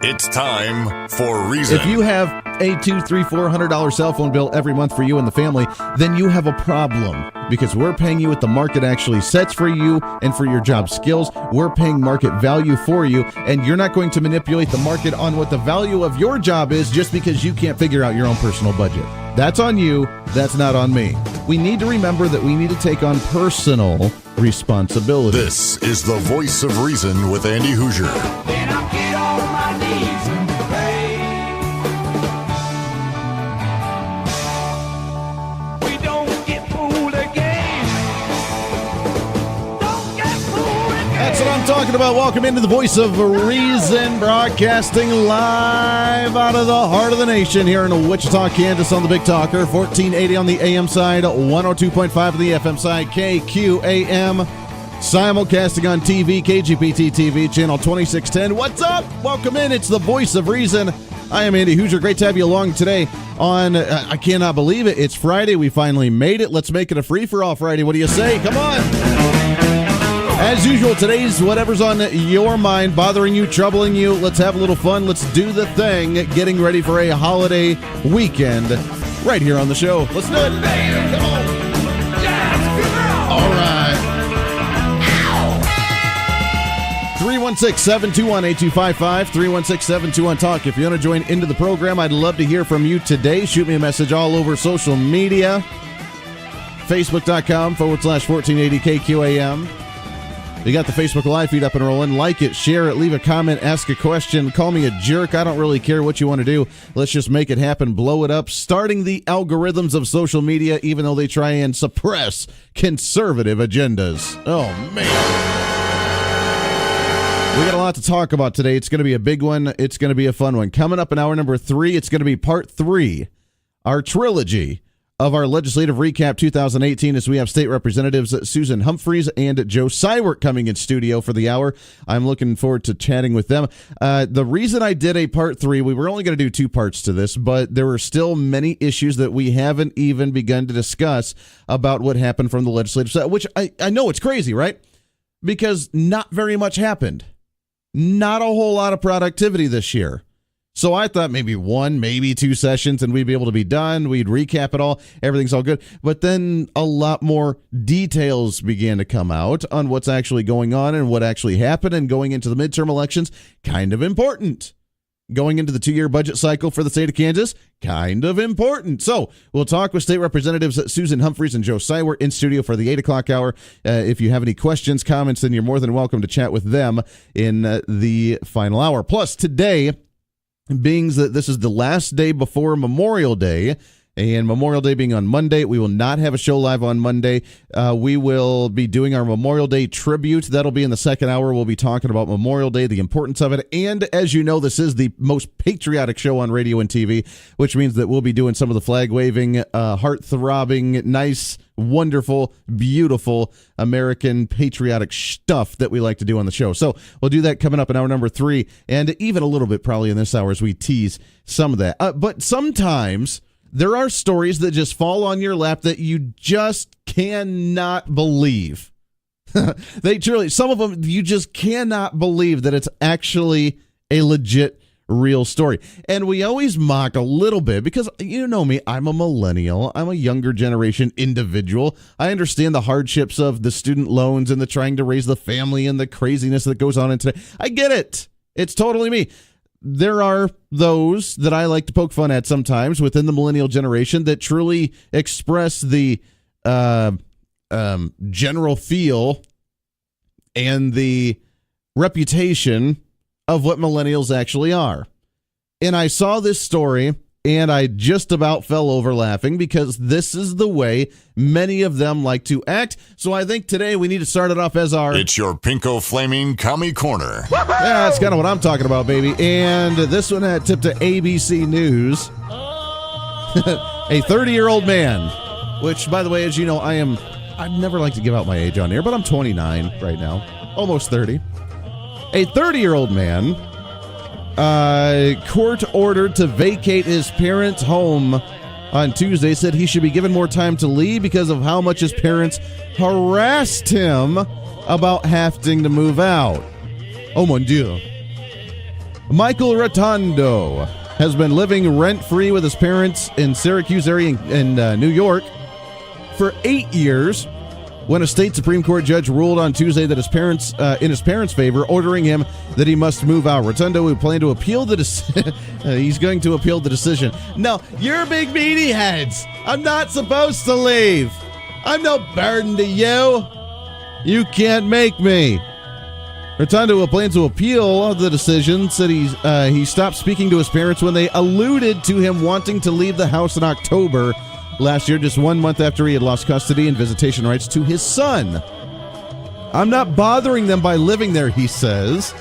It's time for Reason. If you have a $200, $300, $400 cell phone bill every month for you and the family, then you have a problem, because we're paying you what the market actually sets for you and for your job skills. We're paying market value for you, and you're not going to manipulate the market on what the value of your job is just because you can't figure out your own personal budget. That's on you. That's not on me. We need to remember that we need to take on personal responsibility. This is the Voice of Reason with Andy Hoosier. Then I'll get on my knees and pray. We don't get fooled again. Don't get fooled again. That's what I'm talking about. Welcome into the Voice of Reason, broadcasting live out of the heart of the nation here in Wichita, Kansas on the Big Talker, 1480 on the AM side, 102.5 on the FM side, KQAM. Simulcasting on TV, KGPT TV, channel 2610. What's up? Welcome in. It's the Voice of Reason. I am Andy Hoosier. Great to have you along today on, I cannot believe it, it's Friday. We finally made it. Let's make it a free-for-all Friday. What do you say? Come on. As usual, today's whatever's on your mind, bothering you, troubling you. Let's have a little fun. Let's do the thing. Getting ready for a holiday weekend right here on the show. Let's do it. Come on. All right. 316-721-8255, 316-721-TALK. If you want to join into the program, I'd love to hear from you today. Shoot me a message all over social media. Facebook.com/1480KQAM. You got the Facebook Live feed up and rolling. Like it, share it, leave a comment, ask a question, call me a jerk. I don't really care what you want to do. Let's just make it happen, blow it up, starting the algorithms of social media, even though they try and suppress conservative agendas. Oh, man. We got a lot to talk about today. It's going to be a big one. It's going to be a fun one. Coming up in hour number 3, it's going to be part 3, our trilogy of our Legislative Recap 2018, as we have State Representatives Susan Humphries and Joe Seiwert coming in studio for the hour. I'm looking forward to chatting with them. The reason I did a part 3, we were only going to do 2 parts to this, but there were still many issues that we haven't even begun to discuss about what happened from the legislative side, which I know it's crazy, right? Because not very much happened. Not a whole lot of productivity this year. So I thought maybe 1, maybe 2 sessions and we'd be able to be done. We'd recap it all. Everything's all good. But then a lot more details began to come out on what's actually going on and what actually happened. And going into the midterm elections, kind of important. Going into the 2-year budget cycle for the state of Kansas, kind of important. So we'll talk with State Representatives Susan Humphries and Joe Seiwert in studio for the 8 o'clock hour. If you have any questions, comments, then you're more than welcome to chat with them in the final hour. Plus, today, being that this is the last day before Memorial Day, and Memorial Day being on Monday, we will not have a show live on Monday. We will be doing our Memorial Day tribute. That'll be in the second hour. We'll be talking about Memorial Day, the importance of it. And as you know, this is the most patriotic show on radio and TV, which means that we'll be doing some of the flag-waving, heart-throbbing, nice, wonderful, beautiful American patriotic stuff that we like to do on the show. So we'll do that coming up in hour number 3, and even a little bit probably in this hour as we tease some of that. But sometimes there are stories that just fall on your lap that you just cannot believe. They truly, some of them, you just cannot believe that it's actually a legit, real story. And we always mock a little bit because, you know me, I'm a millennial. I'm a younger generation individual. I understand the hardships of the student loans and the trying to raise the family and the craziness that goes on in today. I get it. It's totally me. There are those that I like to poke fun at sometimes within the millennial generation that truly express the general feel and the reputation of what millennials actually are. And I saw this story, and I just about fell over laughing because this is the way many of them like to act. So I think today we need to start it off as our... It's your Pinko Flaming Commie Corner. Yeah, that's kind of what I'm talking about, baby. And this one had tipped to ABC News. A 30-year-old man, which, by the way, as you know, I'd never like to give out my age on air, but I'm 29 right now, almost 30. A 30-year-old man, court ordered to vacate his parents' home on Tuesday, said he should be given more time to leave because of how much his parents harassed him about having to move out. Oh, mon Dieu. Michael Rotundo has been living rent-free with his parents in Syracuse area in New York for 8 years when a state Supreme Court judge ruled on Tuesday that his parents, in his parents' favor, ordering him that he must move out. Rotundo would plan to appeal the decision. He's going to appeal the decision. No, you're big meaty heads. I'm not supposed to leave. I'm no burden to you. You can't make me. Rotundo plans to appeal the decision, said he stopped speaking to his parents when they alluded to him wanting to leave the house in October last year, just 1 month after he had lost custody and visitation rights to his son. I'm not bothering them by living there, he says.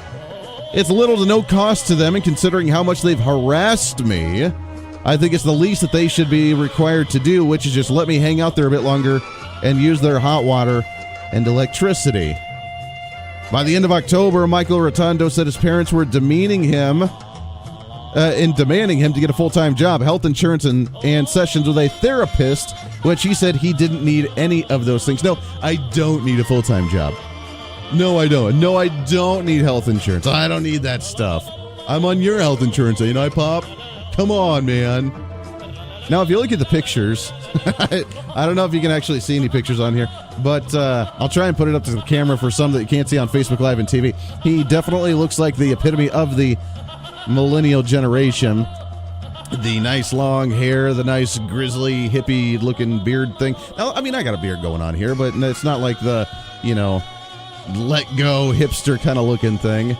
It's little to no cost to them, and considering how much they've harassed me, I think it's the least that they should be required to do, which is just let me hang out there a bit longer and use their hot water and electricity. By the end of October, Michael Rotundo said his parents were demanding him to get a full-time job, health insurance, and sessions with a therapist, which he said he didn't need any of those things. No, I don't need a full-time job. No, I don't. No, I don't need health insurance. I don't need that stuff. I'm on your health insurance, ain't I, Pop? Come on, man. Now, if you look at the pictures, I don't know if you can actually see any pictures on here, but I'll try and put it up to the camera for some that you can't see on Facebook Live and TV. He definitely looks like the epitome of the millennial generation. The nice long hair, the nice grizzly hippie looking beard thing. Now, I mean, I got a beard going on here, but it's not like the, let go hipster kind of looking thing.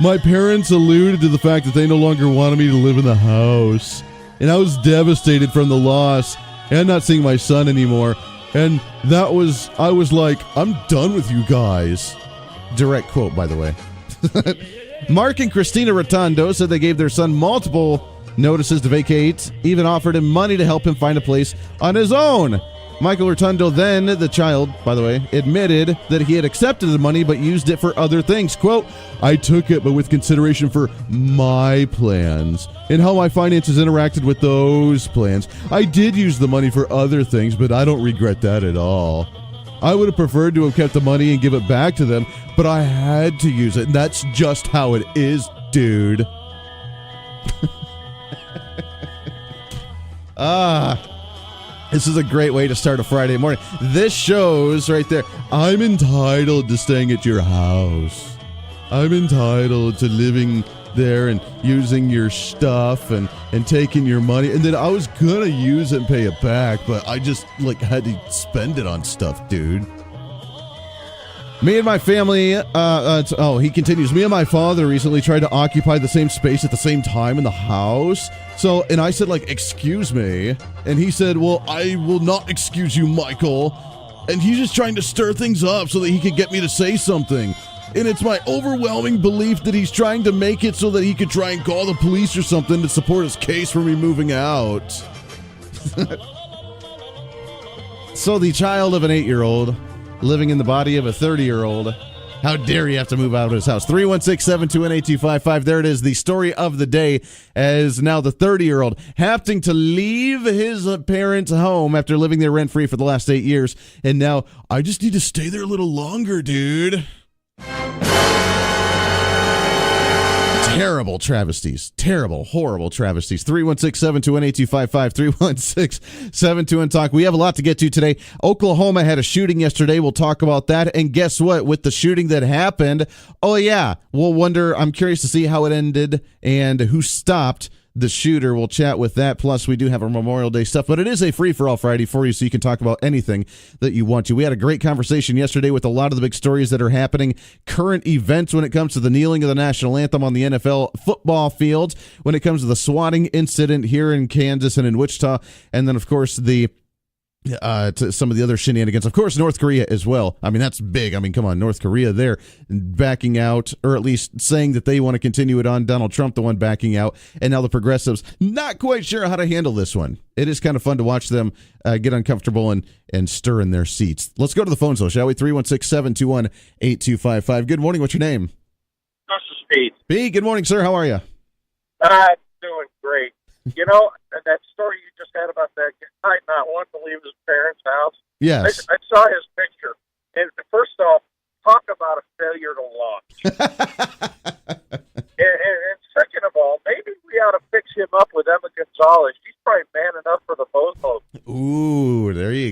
My parents alluded to the fact that they no longer wanted me to live in the house, and I was devastated from the loss and not seeing my son anymore. And I was like, I'm done with you guys. Direct quote, by the way. Mark and Christina Rotundo said they gave their son multiple notices to vacate, even offered him money to help him find a place on his own. Michael Rotundo, then the child, by the way, admitted that he had accepted the money but used it for other things. Quote, I took it, but with consideration for my plans and how my finances interacted with those plans. I did use the money for other things, but I don't regret that at all. I would have preferred to have kept the money and give it back to them, but I had to use it, and that's just how it is, dude. This is a great way to start a Friday morning. This shows right there, I'm entitled to staying at your house. I'm entitled to living there and using your stuff and taking your money. And then I was going to use it and pay it back, but I just had to spend it on stuff, dude. Me and my family, he continues, me and my father recently tried to occupy the same space at the same time in the house. And I said, excuse me. And he said, well, I will not excuse you, Michael. And he's just trying to stir things up so that he could get me to say something. And it's my overwhelming belief that he's trying to make it so that he could try and call the police or something to support his case for me moving out. So the child of an 8-year-old living in the body of a 30-year-old. How dare you have to move out of his house? 316-721-8255. There it is. The story of the day as now the 30-year-old having to leave his parents' home after living there rent-free for the last 8 years. And now, I just need to stay there a little longer, dude. Terrible travesties. Terrible, horrible travesties. 316-721-8255. 316-721-TALK. We have a lot to get to today. Oklahoma had a shooting yesterday. We'll talk about that. And guess what? With the shooting that happened, we'll wonder. I'm curious to see how it ended and who stopped the shooter. We'll chat with that. Plus, we do have our Memorial Day stuff, but it is a free-for-all Friday for you, so you can talk about anything that you want to. We had a great conversation yesterday with a lot of the big stories that are happening, current events when it comes to the kneeling of the National Anthem on the NFL football field, when it comes to the swatting incident here in Kansas and in Wichita, and then, of course, to some of the other shenanigans. Of course, North Korea as well. I mean, that's big. I mean, come on, North Korea there backing out, or at least saying that they want to continue it on. Donald Trump, the one backing out. And now the progressives, not quite sure how to handle this one. It is kind of fun to watch them get uncomfortable and stir in their seats. Let's go to the phones, though, shall we? 316-721-8255. Good morning. What's your name? This is Pete. Pete, good morning, sir. How are you? I'm doing great. You know, that story you just had about that guy not wanting to leave his parents' house? Yes. I saw his picture. And first off, talk about a failure to launch. and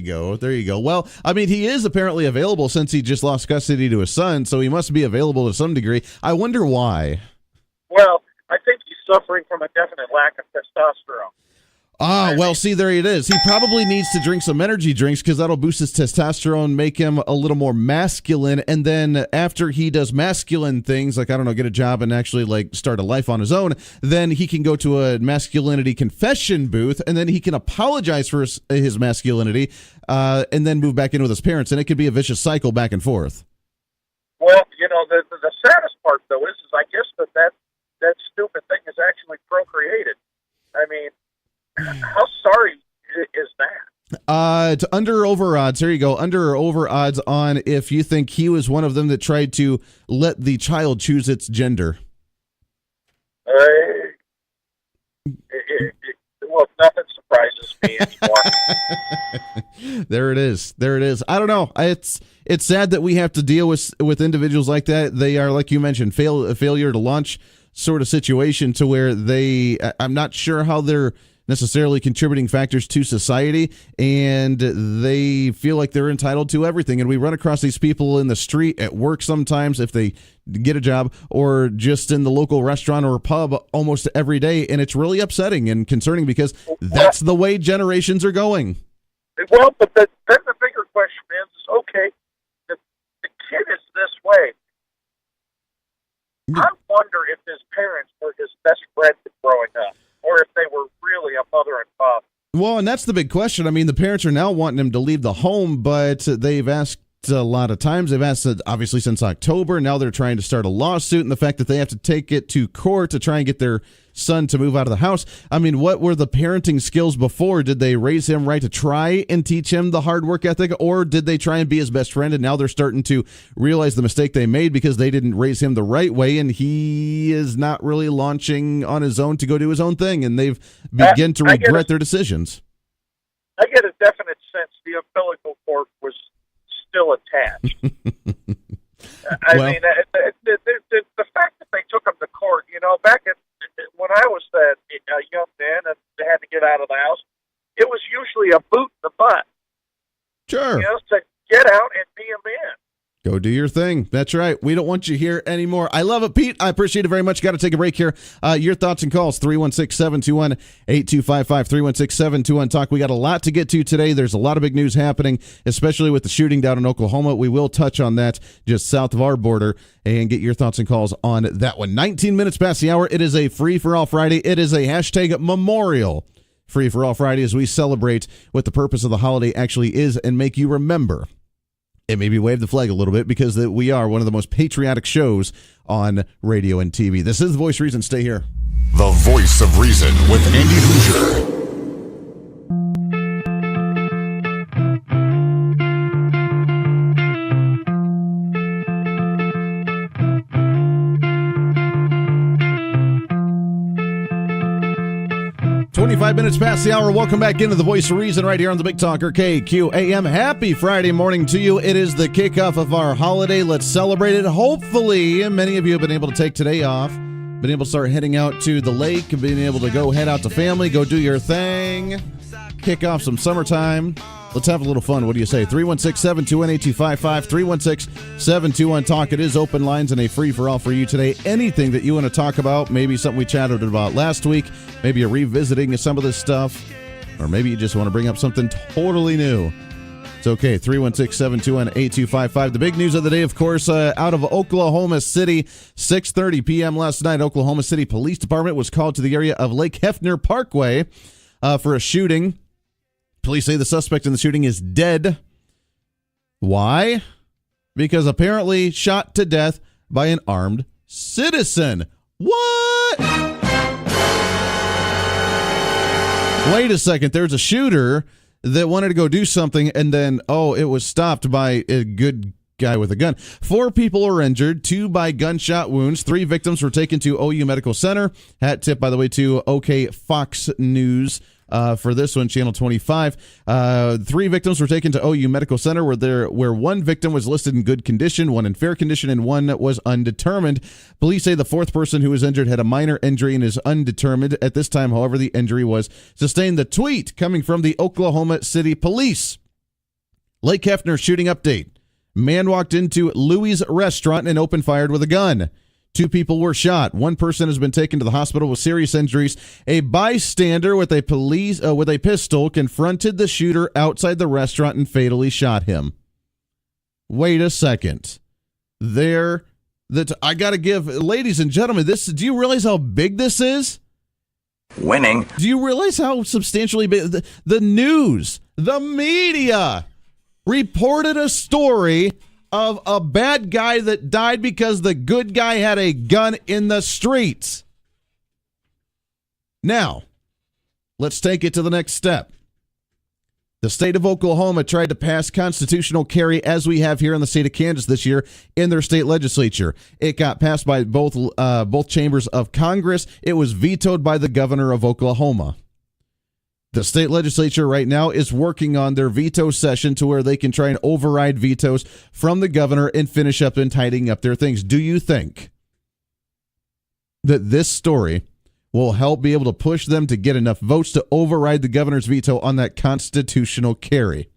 go. There you go. Well, I mean, he is apparently available since he just lost custody to his son, so he must be available to some degree. I wonder why. Well, I think he's suffering from a definite lack of testosterone. Well, see, there it is. He probably needs to drink some energy drinks because that'll boost his testosterone, make him a little more masculine. And then after he does masculine things, like, I don't know, get a job and actually like start a life on his own, then he can go to a masculinity confession booth and then he can apologize for his masculinity and then move back in with his parents. And it could be a vicious cycle back and forth. Well, the saddest part, though, is I guess that stupid thing is actually procreated. I mean, how sorry is that? It's under or over odds. There you go. Under or over odds on if you think he was one of them that tried to let the child choose its gender. Well, nothing surprises me anymore. There it is. There it is. I don't know. It's sad that we have to deal with individuals like that. They are, like you mentioned, a failure to launch sort of situation to where I'm not sure how they're necessarily contributing factors to society, and they feel like they're entitled to everything. And we run across these people in the street, at work sometimes, if they get a job, or just in the local restaurant or pub almost every day, and it's really upsetting and concerning because that's the way generations are going. Well, but then the bigger question is okay, the kid is this way. I wonder if his parents were his best friend growing up, or if they were really a mother and father. Well, and that's the big question. I mean, the parents are now wanting him to leave the home, but they've asked a lot of times. They've asked it, obviously, since October. Now they're trying to start a lawsuit, and the fact that they have to take it to court to try and get their son to move out of the house. I mean, what were the parenting skills before? Did they raise him right to try and teach him the hard work ethic, or did they try and be his best friend, and now they're starting to realize the mistake they made because they didn't raise him the right way, and he is not really launching on his own to go do his own thing, and they've begun to regret their decisions. I get a definite sense the umbilical cord was still attached. I mean, the fact that they took him to court, back when I was a young man and they had to get out of the house, it was usually a boot in the butt. Sure. To get out and be a man. Go do your thing. That's right. We don't want you here anymore. I love it, Pete. I appreciate it very much. Got to take a break here. Your thoughts and calls, 316-721-8255, 316-721-TALK. We got a lot to get to today. There's a lot of big news happening, especially with the shooting down in Oklahoma. We will touch on that just south of our border and get your thoughts and calls on that one. 19 minutes past the hour. It is a Free-for-All Friday. It is a hashtag Memorial Free-for-All Friday as we celebrate what the purpose of the holiday actually is and make you remember. It maybe wave the flag a little bit because we are one of the most patriotic shows on radio and TV. This is The Voice of Reason. Stay here. The Voice of Reason with Andy Hoosier. 25 minutes past the hour. Welcome back into The Voice of Reason right here on the Big Talker KQAM. Happy Friday morning to you. It is the kickoff of our holiday. Let's celebrate it. Hopefully, many of you have been able to take today off, been able to start heading out to the lake, been able to go head out to family, go do your thing, kick off some summertime. Let's have a little fun. What do you say? 316-721-8255, 316-721-TALK. It is open lines and a free-for-all for you today. Anything that you want to talk about, maybe something we chatted about last week, maybe you're revisiting some of this stuff, or maybe you just want to bring up something totally new. It's okay. 316-721-8255. The big news of the day, of course, out of Oklahoma City, 6:30 p.m. last night, Oklahoma City Police Department was called to the area of Lake Hefner Parkway for a shooting. Police say the suspect in the shooting is dead. Why? Because apparently shot to death by an armed citizen. What? Wait a second. There's a shooter that wanted to go do something, and then, it was stopped by a good guy with a gun. 4 people were injured, 2 by gunshot wounds. 3 victims were taken to OU Medical Center. Hat tip, by the way, to OK Fox News. For this one, Channel 25. 3 victims were taken to OU Medical Center where 1 victim was listed in good condition, 1 in fair condition, and 1 was undetermined. Police say the 4th person who was injured had a minor injury and is undetermined. At this time, however, the injury was sustained. The tweet coming from the Oklahoma City Police. Lake Hefner shooting update. Man walked into Louis' restaurant and opened fire with a gun. 2 people were shot. 1 person has been taken to the hospital with serious injuries. A bystander with a pistol confronted the shooter outside the restaurant and fatally shot him. Wait a second. I got to give, ladies and gentlemen, do you realize how big this is? Winning. Do you realize how substantially big the news, the media reported a story of a bad guy that died because the good guy had a gun in the streets? Now, let's take it to the next step. The state of Oklahoma tried to pass constitutional carry, as we have here in the state of Kansas this year, in their state legislature. It got passed by both chambers of Congress. It was vetoed by the governor of Oklahoma. The state legislature right now is working on their veto session to where they can try and override vetoes from the governor and finish up and tidying up their things. Do you think that this story will help be able to push them to get enough votes to override the governor's veto on that constitutional carry?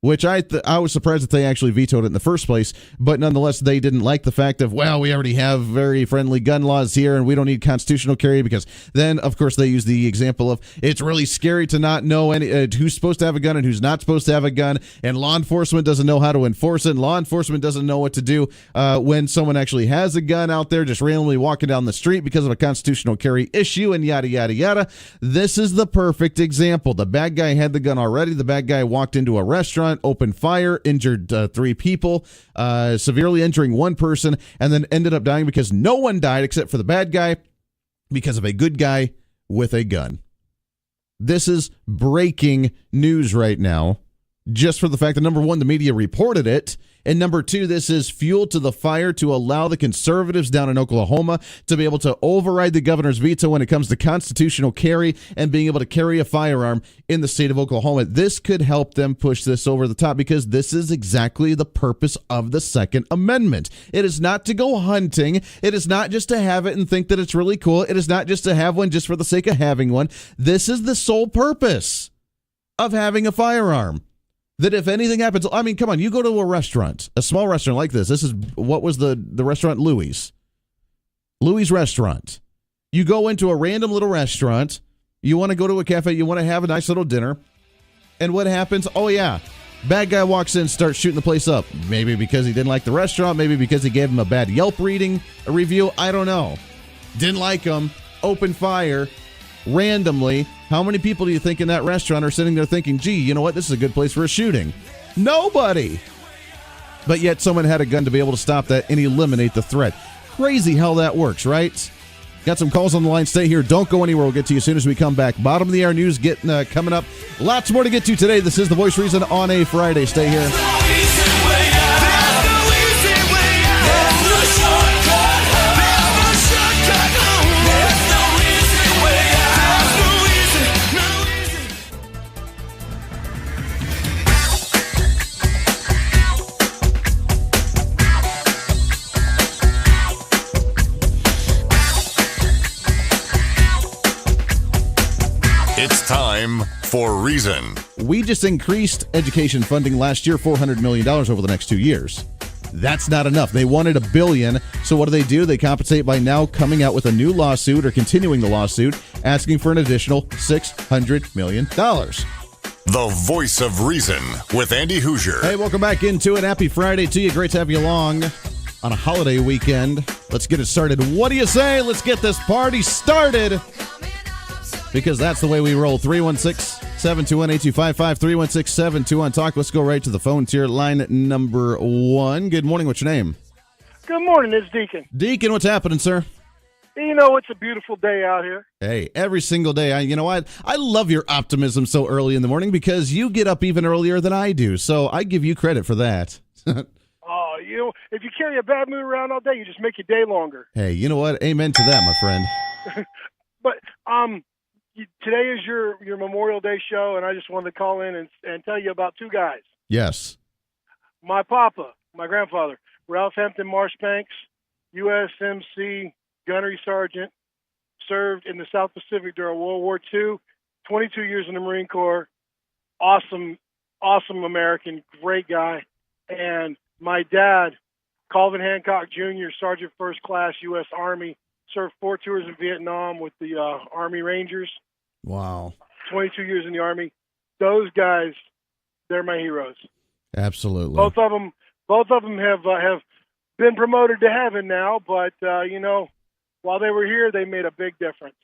Which I was surprised that they actually vetoed it in the first place, but nonetheless, they didn't like the fact of, well, we already have very friendly gun laws here, and we don't need constitutional carry, because then, of course, they use the example of, it's really scary to not know who's supposed to have a gun and who's not supposed to have a gun, and law enforcement doesn't know how to enforce it, and law enforcement doesn't know what to do when someone actually has a gun out there just randomly walking down the street because of a constitutional carry issue, and yada, yada, yada. This is the perfect example. The bad guy had the gun already. The bad guy walked into a restaurant, opened fire, injured 3 people, severely injuring 1 person, and then ended up dying because no one died except for the bad guy because of a good guy with a gun. This is breaking news right now, just for the fact that, number 1, the media reported it, and number 2, this is fuel to the fire to allow the conservatives down in Oklahoma to be able to override the governor's veto when it comes to constitutional carry and being able to carry a firearm in the state of Oklahoma. This could help them push this over the top, because this is exactly the purpose of the Second Amendment. It is not to go hunting. It is not just to have it and think that it's really cool. It is not just to have one just for the sake of having one. This is the sole purpose of having a firearm. That if anything happens, I mean, come on, you go to a restaurant, a small restaurant like this. This is, what was the restaurant? Louis' restaurant. You go into a random little restaurant. You want to go to a cafe. You want to have a nice little dinner. And what happens? Oh, yeah. Bad guy walks in, starts shooting the place up. Maybe because he didn't like the restaurant. Maybe because he gave him a bad Yelp review. I don't know. Didn't like him. Open fire. Randomly. How many people do you think in that restaurant are sitting there thinking, gee, you know what, this is a good place for a shooting? Nobody. But yet someone had a gun to be able to stop that and eliminate the threat. Crazy how that works, right? Got some calls on the line. Stay here. Don't go anywhere. We'll get to you as soon as we come back. Bottom of the hour news coming up. Lots more to get to today. This is The Voice Reason on a Friday. Stay here. It's time for Reason. We just increased education funding last year, $400 million over the next 2 years. That's not enough. They wanted $1 billion. So what do? They compensate by now coming out with a new lawsuit, or continuing the lawsuit, asking for an additional $600 million. The Voice of Reason with Andy Hoosier. Hey, welcome back into it. Happy Friday to you. Great to have you along on a holiday weekend. Let's get it started. What do you say? Let's get this party started, because that's the way we roll. 316-721-8255, 316-721-TALK. Let's go right to the phones here. Line number 1. Good morning. What's your name? Good morning. It's Deacon. Deacon, what's happening, sir? You know, it's a beautiful day out here. Hey, every single day. You know what? I love your optimism so early in the morning, because you get up even earlier than I do. So I give you credit for that. Oh, you know, if you carry a bad mood around all day, you just make your day longer. Hey, you know what? Amen to that, my friend. But today is your Memorial Day show, and I just wanted to call in and tell you about 2 guys. Yes. My papa, my grandfather, Ralph Hampton Marshbanks, USMC gunnery sergeant, served in the South Pacific during World War II, 22 years in the Marine Corps. Awesome awesome American, great guy. And my dad, Calvin Hancock Jr., Sergeant First Class, U.S. Army, served 4 tours in Vietnam with the Army Rangers. Wow. 22 years in the Army. Those guys, they're my heroes. Absolutely. Both of them have been promoted to heaven now, but while they were here, they made a big difference.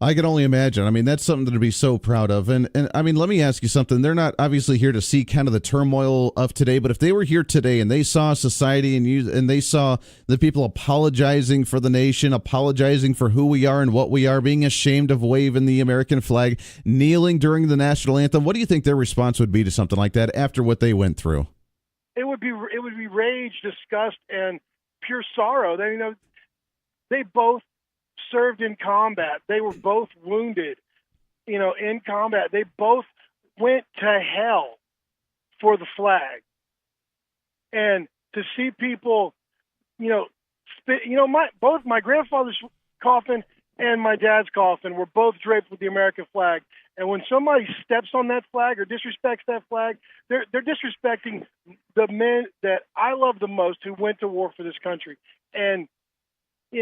I can only imagine. I mean, that's something to be so proud of. And I mean, let me ask you something. They're not obviously here to see kind of the turmoil of today, but if they were here today and they saw society and they saw the people apologizing for the nation, apologizing for who we are and what we are, being ashamed of waving the American flag, kneeling during the national anthem, what do you think their response would be to something like that after what they went through? It would be rage, disgust, and pure sorrow. They both served in combat. They were both wounded, in combat. They both went to hell for the flag. And to see people, both my grandfather's coffin and my dad's coffin were both draped with the American flag. And when somebody steps on that flag or disrespects that flag, they're disrespecting the men that I love the most who went to war for this country. And, I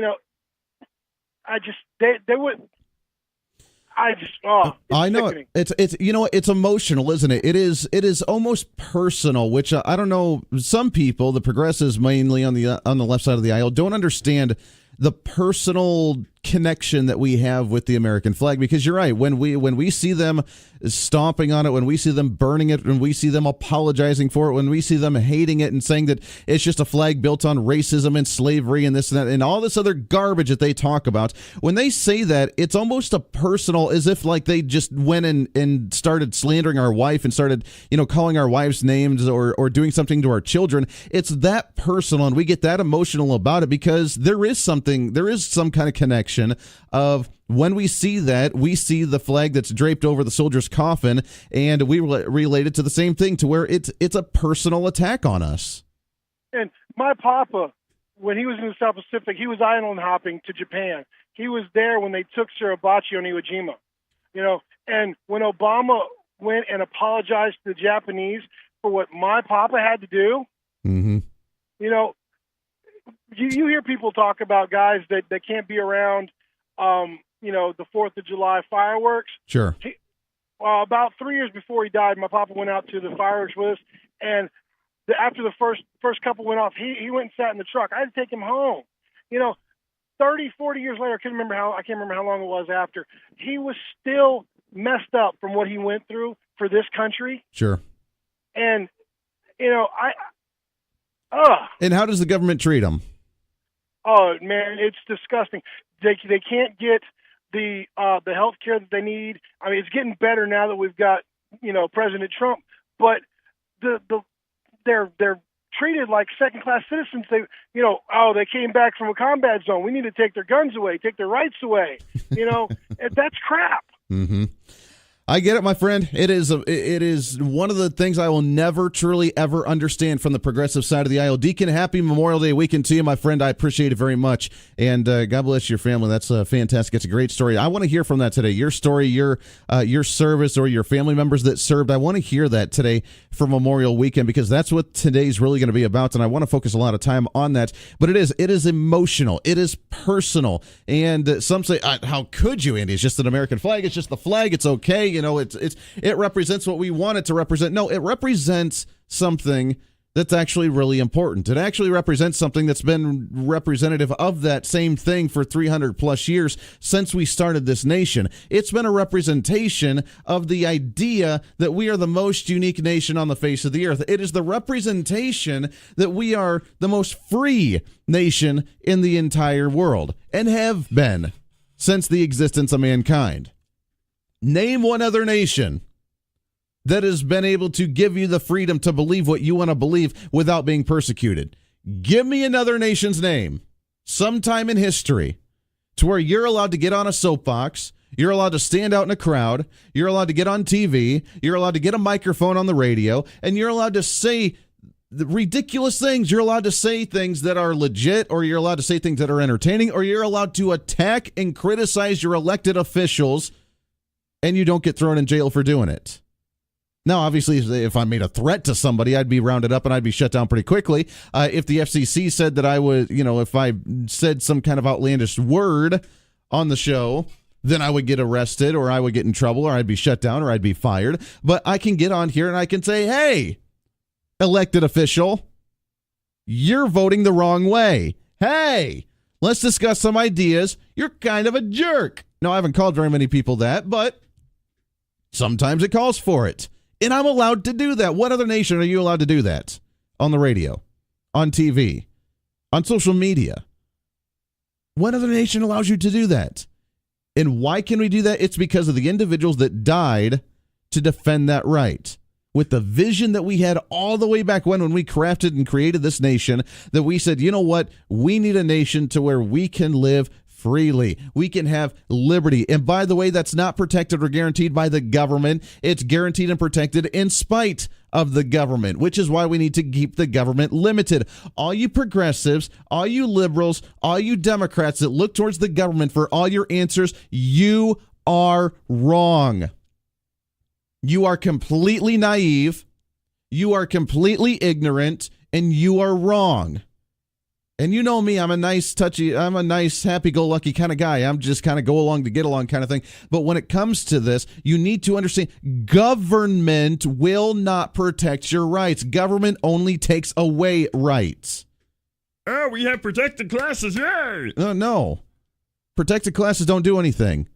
know sickening. it's emotional, isn't it? It is almost personal, which I don't know. Some people, the progressives mainly on the left side of the aisle, don't understand the personal connection that we have with the American flag, because you're right, when we see them stomping on it, when we see them burning it, when we see them apologizing for it, when we see them hating it and saying that it's just a flag built on racism and slavery and this and that and all this other garbage that they talk about, when they say that, it's almost a personal, as if like they just went and started slandering our wife and started calling our wives names or doing something to our children. It's that personal, and we get that emotional about it because there is some kind of connection of when we see that, we see the flag that's draped over the soldier's coffin, and we relate it to the same thing, to where it's a personal attack on us. And my papa, when he was in the South Pacific, he was island hopping to Japan. He was there when they took Suribachi on Iwo Jima, and when Obama went and apologized to the Japanese for what my papa had to do, mm-hmm. You hear people talk about guys that can't be around, the 4th of July fireworks. Sure. About 3 years before he died, my papa went out to the fireworks with us, and after the first couple went off, he went and sat in the truck. I had to take him home. 30, 40 years later, I can't remember how long it was after, he was still messed up from what he went through for this country. Sure. And, And how does the government treat them? Oh man, it's disgusting. They can't get the health care that they need. I mean, it's getting better now that we've got President Trump, but they're treated like second class citizens. They came back from a combat zone. We need to take their guns away, take their rights away. That's crap. Mm-hmm. I get it, my friend. It is one of the things I will never truly ever understand from the progressive side of the aisle. Deacon, happy Memorial Day weekend to you, my friend. I appreciate it very much, and God bless your family. That's fantastic. It's a great story. I want to hear from that today. Your story, your service, or your family members that served. I want to hear that today for Memorial Weekend, because that's what today's really going to be about, and I want to focus a lot of time on that. But it is emotional. It is personal, and some say, "How could you, Andy? It's just an American flag. It's just the flag. It's okay." It represents what we want it to represent. No, it represents something that's actually really important. It actually represents something that's been representative of that same thing for 300 plus years since we started this nation. It's been a representation of the idea that we are the most unique nation on the face of the earth. It is the representation that we are the most free nation in the entire world, and have been since the existence of mankind. Name one other nation that has been able to give you the freedom to believe what you want to believe without being persecuted. Give me another nation's name sometime in history to where you're allowed to get on a soapbox, you're allowed to stand out in a crowd, you're allowed to get on TV, you're allowed to get a microphone on the radio, and you're allowed to say the ridiculous things. You're allowed to say things that are legit, or you're allowed to say things that are entertaining, or you're allowed to attack and criticize your elected officials, and you don't get thrown in jail for doing it. Now, obviously, if I made a threat to somebody, I'd be rounded up and I'd be shut down pretty quickly. If the FCC said that I would, if I said some kind of outlandish word on the show, then I would get arrested or I would get in trouble or I'd be shut down or I'd be fired. But I can get on here and I can say, hey, elected official, you're voting the wrong way. Hey, let's discuss some ideas. You're kind of a jerk. No, I haven't called very many people that, but sometimes it calls for it. And I'm allowed to do that. What other nation are you allowed to do that? On the radio, on TV, on social media? What other nation allows you to do that? And why can we do that? It's because of the individuals that died to defend that right. With the vision that we had all the way back when we crafted and created this nation, that we said, you know what? We need a nation to where we can live freely. We can have liberty. And by the way, that's not protected or guaranteed by the government. It's guaranteed and protected in spite of the government, which is why we need to keep the government limited. All you progressives, all you liberals, all you Democrats that look towards the government for all your answers, you are wrong. You are completely naive. You are completely ignorant, and you are wrong. And you know me, I'm a nice, happy-go-lucky kind of guy. I'm just kind of go along to get along kind of thing. But when it comes to this, you need to understand government will not protect your rights. Government only takes away rights. Oh, we have protected classes, yay! No. Protected classes don't do anything.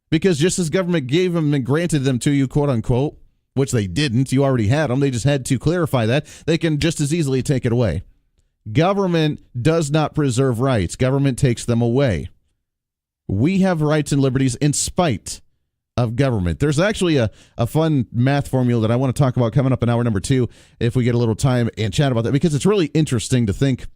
Because just as government gave them and granted them to you, quote unquote, which they didn't, you already had them, they just had to clarify that, they can just as easily take it away. Government does not preserve rights. Government takes them away. We have rights and liberties in spite of government. There's actually a fun math formula that I want to talk about coming up in hour number 2 if we get a little time and chat about that, because it's really interesting to think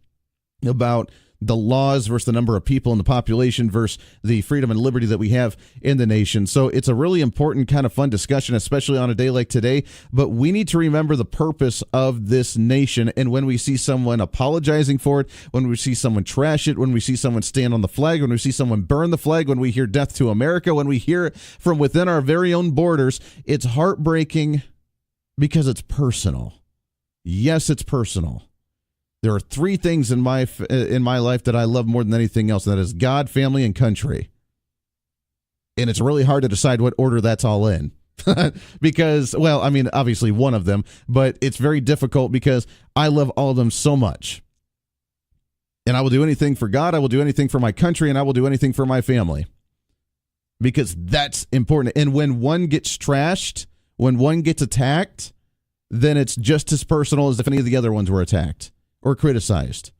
about the laws versus the number of people in the population versus the freedom and liberty that we have in the nation. So it's a really important kind of fun discussion, especially on a day like today. But we need to remember the purpose of this nation. And when we see someone apologizing for it, when we see someone trash it, when we see someone stand on the flag, when we see someone burn the flag, when we hear death to America, when we hear it from within our very own borders, it's heartbreaking because it's personal. Yes, it's personal. There are 3 things in my life that I love more than anything else, and that is God, family, and country. And it's really hard to decide what order that's all in. Because, well, I mean, obviously one of them, but it's very difficult because I love all of them so much. And I will do anything for God, I will do anything for my country, and I will do anything for my family. Because that's important. And when one gets trashed, when one gets attacked, then it's just as personal as if any of the other ones were attacked or criticized.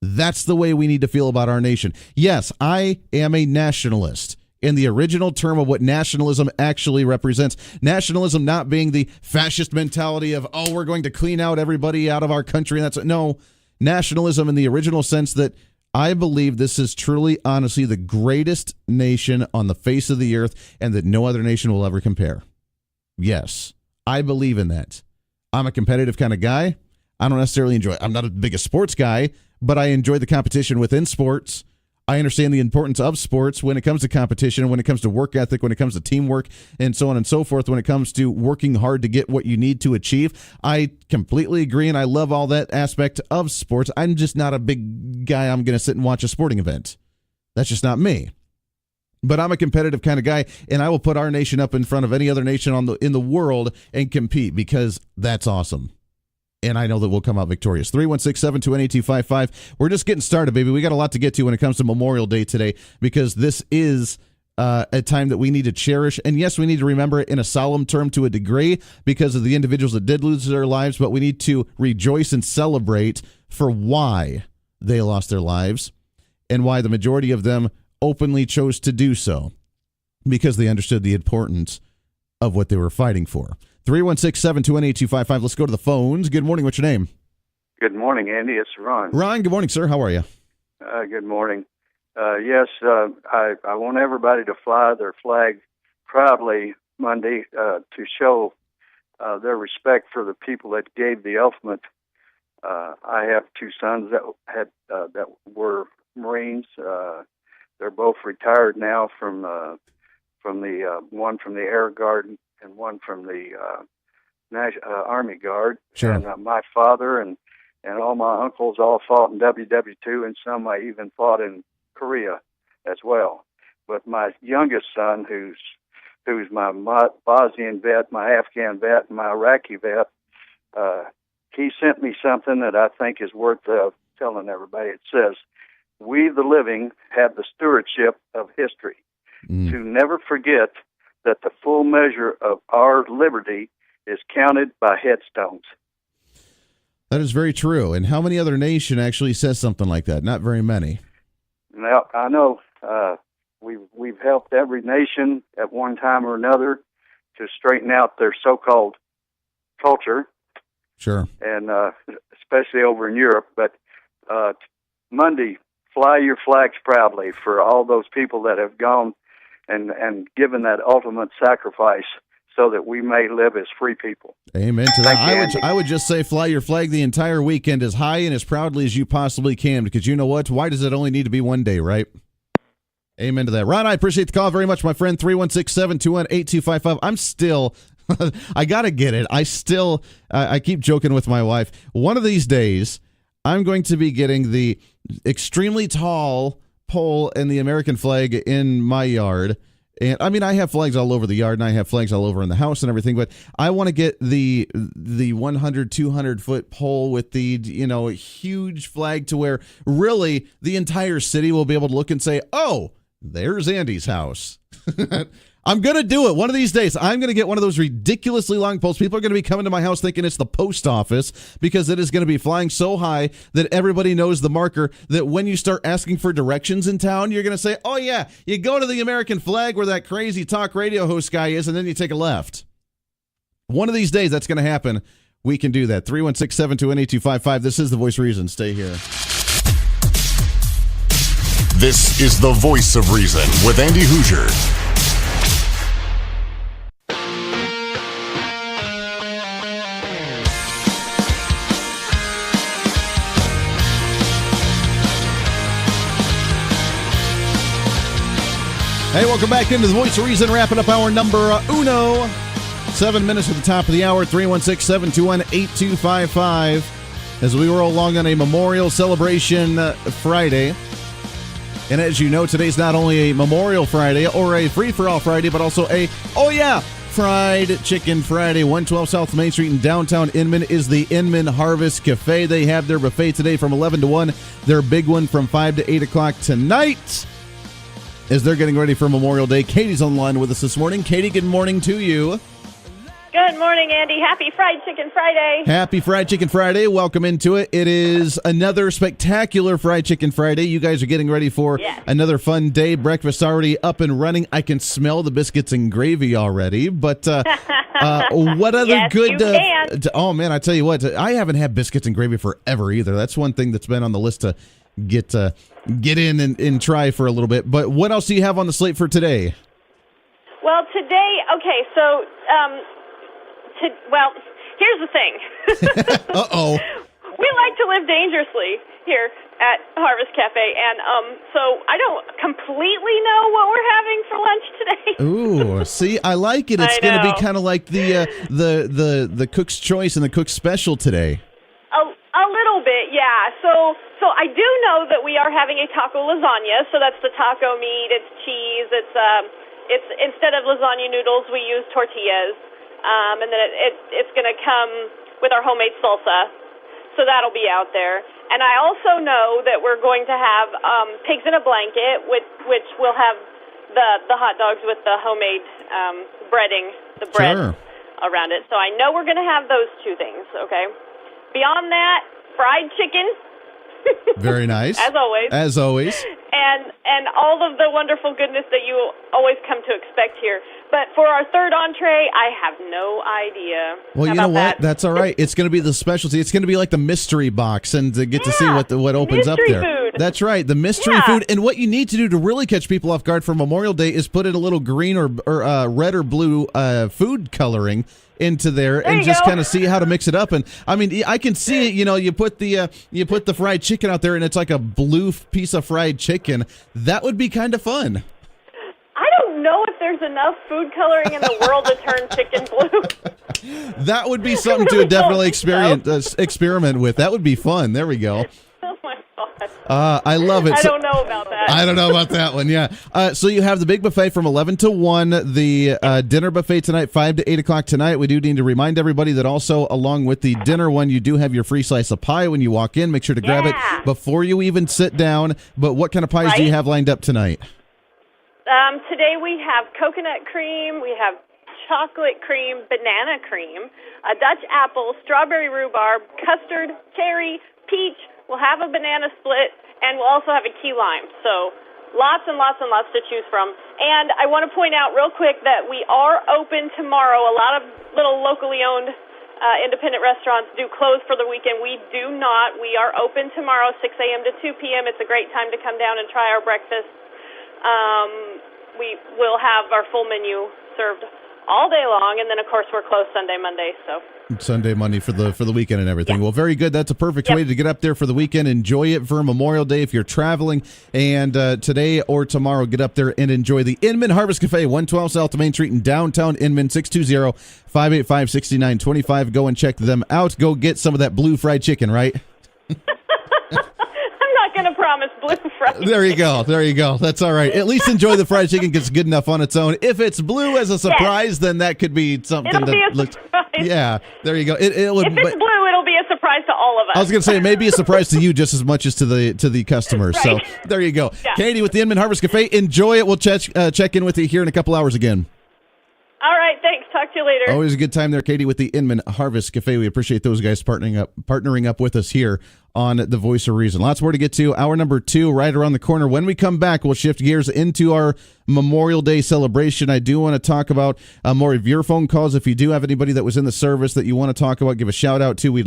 That's the way we need to feel about our nation. Yes, I am a nationalist in the original term of what nationalism actually represents. Nationalism not being the fascist mentality of, oh, we're going to clean out everybody out of our country. No, nationalism in the original sense that I believe this is truly, honestly, the greatest nation on the face of the earth and that no other nation will ever compare. Yes, I believe in that. I'm a competitive kind of guy. I don't necessarily enjoy it. I'm not the biggest sports guy, but I enjoy the competition within sports. I understand the importance of sports when it comes to competition, when it comes to work ethic, when it comes to teamwork, and so on and so forth, when it comes to working hard to get what you need to achieve. I completely agree, and I love all that aspect of sports. I'm just not a big guy. I'm going to sit and watch a sporting event. That's just not me. But I'm a competitive kind of guy, and I will put our nation up in front of any other nation in the world and compete because that's awesome. And I know that we'll come out victorious. 316-728-8255. We're just getting started, baby. We got a lot to get to when it comes to Memorial Day today because this is a time that we need to cherish. And yes, we need to remember it in a solemn term to a degree because of the individuals that did lose their lives, but we need to rejoice and celebrate for why they lost their lives and why the majority of them openly chose to do so because they understood the importance of what they were fighting for. 316-728-8255. Let's go to the phones. Good morning. What's your name? Good morning, Andy. It's Ron. Ron, good morning, sir. How are you? Good morning. Yes, I want everybody to fly their flag proudly Monday to show their respect for the people that gave the ultimate. I have 2 sons that were Marines. They're both retired now from the one from the Air Guard and one from the Army Guard. Sure. And my father and all my uncles all fought in WW2, and some I even fought in Korea as well. But my youngest son, who's my Bosnian vet, my Afghan vet, and my Iraqi vet, he sent me something that I think is worth telling everybody. It says, "We, the living, have the stewardship of history. To never forget that the full measure of our liberty is counted by headstones." That is very true. And how many other nation actually says something like that? Not very many. Now, I know we've helped every nation at one time or another to straighten out their so-called culture. Sure. And especially over in Europe. But Monday, fly your flags proudly for all those people that have gone and given that ultimate sacrifice so that we may live as free people. Amen to that. I would just say fly your flag the entire weekend as high and as proudly as you possibly can, because you know what? Why does it only need to be one day, right? Amen to that. Ron, I appreciate the call very much, my friend. 316-721-8255. I'm still... I got to get it. I keep joking with my wife. One of these days, I'm going to be getting the extremely tall pole and the American flag in my yard. And I mean, I have flags all over the yard, and I have flags all over in the house and everything, but I want to get the 100, 200-foot pole with the, huge flag to where really the entire city will be able to look and say, oh, there's Andy's house. I'm going to do it one of these days. I'm going to get one of those ridiculously long poles. People are going to be coming to my house thinking it's the post office, because it is going to be flying so high that everybody knows the marker, that when you start asking for directions in town, you're going to say, oh, yeah, you go to the American flag where that crazy talk radio host guy is, and then you take a left. One of these days, that's going to happen. We can do that. 316-721-8255. This is The Voice of Reason. Stay here. This is The Voice of Reason with Andy Hoosier. Hey, welcome back into The Voice of Reason, wrapping up hour number uno. 7 minutes at the top of the hour, 316-721-8255. As we roll along on a Memorial Celebration Friday. And as you know, today's not only a Memorial Friday or a Free-for-All Friday, but also a, Fried Chicken Friday. 112 South Main Street in downtown Inman is the Inman Harvest Cafe. They have their buffet today from 11 to 1. Their big one from 5 to 8 o'clock tonight, as they're getting ready for Memorial Day. Katie's on the line with us this morning. Katie, good morning to you. Good morning, Andy. Happy Fried Chicken Friday. Happy Fried Chicken Friday. Welcome into it. It is another spectacular Fried Chicken Friday. You guys are getting ready for another fun day. Breakfast already up and running. I can smell the biscuits and gravy already. But what other good... oh, man, I tell you what, I haven't had biscuits and gravy forever either. That's one thing that's been on the list to get in and try for a little bit. But what else do you have on the slate for today? Well, today, okay, so, here's the thing. Uh-oh. We like to live dangerously here at Harvest Cafe, and so I don't completely know what we're having for lunch today. Ooh, see, I like it. It's going to be kind of like the cook's choice and the cook's special today. A little bit, yeah. So I do know that we are having a taco lasagna. So that's the taco meat. It's cheese. It's instead of lasagna noodles, we use tortillas, and then it's going to come with our homemade salsa. So that'll be out there. And I also know that we're going to have pigs in a blanket, which will have the hot dogs with the homemade breading, the bread around it. So I know we're going to have those two things. Okay. Beyond that, fried chicken. Very nice. As always. As always. And all of the wonderful goodness that you always come to expect here. But for our third entree, I have no idea. Well, you know what? That's all right. It's going to be the specialty. It's going to be like the mystery box, and to get to see what opens up there. Food. That's right, the mystery food. And what you need to do to really catch people off guard for Memorial Day is put in a little green or red or blue food coloring into there and just kind of see how to mix it up. And I mean, I can see it. You put the fried chicken out there, and it's like a blue piece of fried chicken. That would be kind of fun. I don't don't know if there's enough food coloring in the world to turn chicken blue. That would be something to definitely experiment with. That would be fun. There we go. Oh my God. I love it. I don't know about that. I don't know about that one, yeah. So you have the big buffet from 11 to 1, the dinner buffet tonight, 5 to 8 o'clock tonight. We do need to remind everybody that also, along with the dinner one, you do have your free slice of pie when you walk in. Make sure to grab it before you even sit down. But what kind of pies do you have lined up tonight? Today we have coconut cream, we have chocolate cream, banana cream, a Dutch apple, strawberry rhubarb, custard, cherry, peach. We'll have a banana split, and we'll also have a key lime. So lots and lots and lots to choose from. And I want to point out real quick that we are open tomorrow. A lot of little locally owned independent restaurants do close for the weekend. We do not. We are open tomorrow, 6 a.m. to 2 p.m. It's a great time to come down and try our breakfast. We will have our full menu served all day long, and then of course we're closed Sunday, Monday. So Sunday, Monday for the weekend and everything. Well, very good. That's a perfect way to get up there for the weekend. Enjoy it for Memorial Day if you're traveling, and today or tomorrow, get up there and enjoy the Inman Harvest Cafe, 112 South Main Street in downtown Inman, 620-585-6925. Go and check them out. Go get some of that blue fried chicken, right? Going to promise blue fried chicken. There you go. There you go. That's all right. At least enjoy the fried chicken because it's good enough on its own. If it's blue as a surprise, then that could be something it'll be a look. surprise. Yeah, there you go. If it's blue, it'll be a surprise to all of us. I was going to say maybe a surprise to you just as much as to the customers. Right. So there you go. Yeah. Katie with the Inman Harvest Cafe. Enjoy it. We'll check in with you here in a couple hours again. All right, thanks. Talk to you later. Always a good time there, Katie, with the Inman Harvest Cafe. We appreciate those guys partnering up with us here on The Voice of Reason. Lots more to get to. Hour number 2 right around the corner. When we come back, we'll shift gears into our Memorial Day celebration. I do want to talk about more of your phone calls. If you do have anybody that was in the service that you want to talk about, give a shout out to. We'd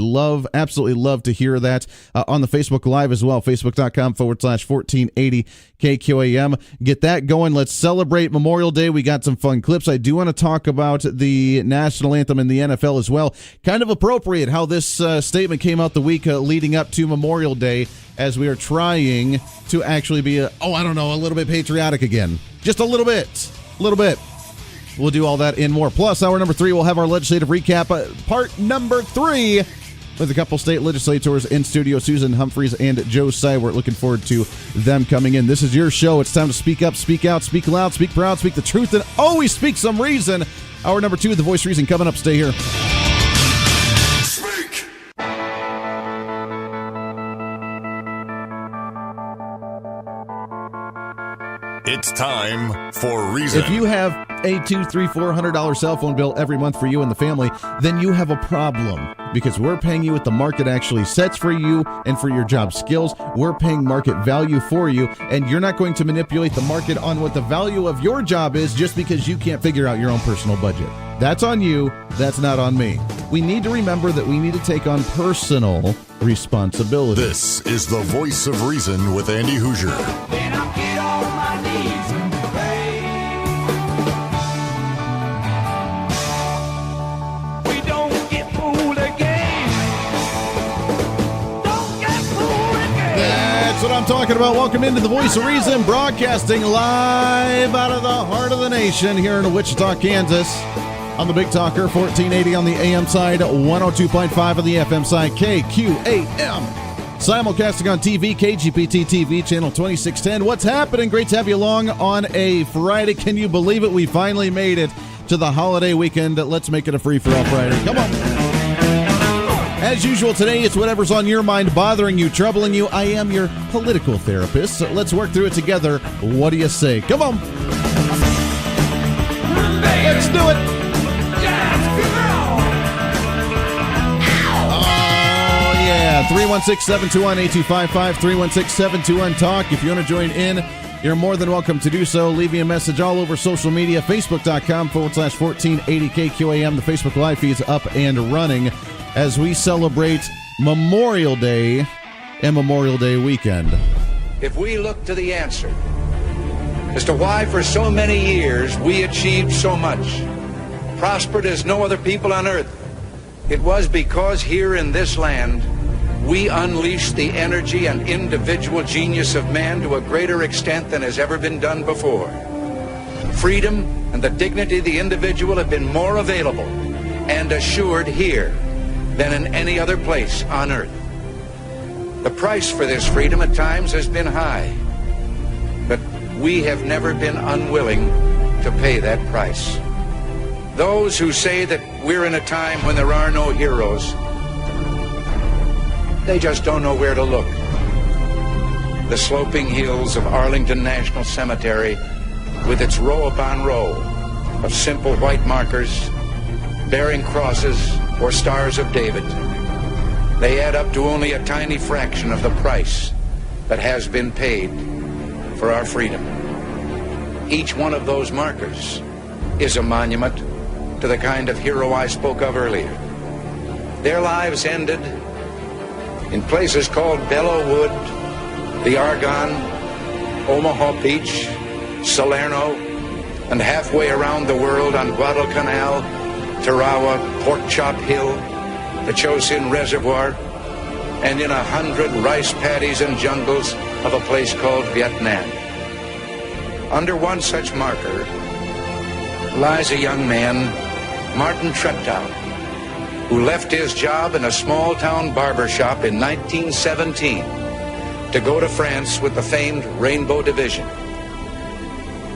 absolutely love to hear that on the Facebook Live as well, facebook.com/1480 KQAM. Get that going. Let's celebrate Memorial Day. We got some fun clips. I do want to talk about the National Anthem in the NFL as well. Kind of appropriate how this statement came out the week leading up to Memorial Day, as we are trying to actually be a little bit patriotic again. Just a little bit. We'll do all that and more. Plus, hour number 3, we'll have our legislative recap, part number 3, with a couple state legislators in studio, Susan Humphries and Joe Seiwert. Looking forward to them coming in. This is your show. It's time to speak up, speak out, speak loud, speak proud, speak the truth, and always speak some reason. Hour number 2, The Voice of Reason, coming up. Stay here. It's time for Reason. If you have a $200, $300, $400 cell phone bill every month for you and the family, then you have a problem, because we're paying you what the market actually sets for you and for your job skills. We're paying market value for you, and you're not going to manipulate the market on what the value of your job is just because you can't figure out your own personal budget. That's on you. That's not on me. We need to remember that we need to take on personal responsibility. This is The Voice of Reason with Andy Hoosier. Then I'll get on my knees and pray. We don't get fooled again. Don't get fooled again. That's what I'm talking about. Welcome into The Voice of Reason, broadcasting live out of the heart of the nation here in Wichita, Kansas. On the Big Talker, 1480 on the AM side, 102.5 on the FM side, KQAM. Simulcasting on TV, KGPT TV, channel 2610. What's happening? Great to have you along on a Friday. Can you believe it? We finally made it to the holiday weekend. Let's make it a free-for-all Friday. Come on. As usual, today it's whatever's on your mind, bothering you, troubling you. I am your political therapist, so let's work through it together. What do you say? Come on. Let's do it. 316-721-8255, 316-721-TALK. If you want to join in, you're more than welcome to do so. Leave me a message all over social media, facebook.com/1480 KQAM. The Facebook Live feed's up and running as we celebrate Memorial Day and Memorial Day weekend. If we look to the answer as to why for so many years we achieved so much, prospered as no other people on earth, it was because here in this land we unleashed the energy and individual genius of man to a greater extent than has ever been done before. Freedom and the dignity of the individual have been more available and assured here than in any other place on earth. The price for this freedom at times has been high, but we have never been unwilling to pay that price. Those who say that we're in a time when there are no heroes, they just don't know where to look. The sloping hills of Arlington National Cemetery, with its row upon row of simple white markers bearing crosses or stars of David, they add up to only a tiny fraction of the price that has been paid for our freedom. Each one of those markers is a monument to the kind of hero I spoke of earlier. Their lives ended in places called Belleau Wood, the Argonne, Omaha Beach, Salerno, and halfway around the world on Guadalcanal, Tarawa, Pork Chop Hill, the Chosin Reservoir, and in 100 rice paddies and jungles of a place called Vietnam. Under one such marker lies a young man, Martin Treptow, who left his job in a small-town barber shop in 1917 to go to France with the famed Rainbow Division.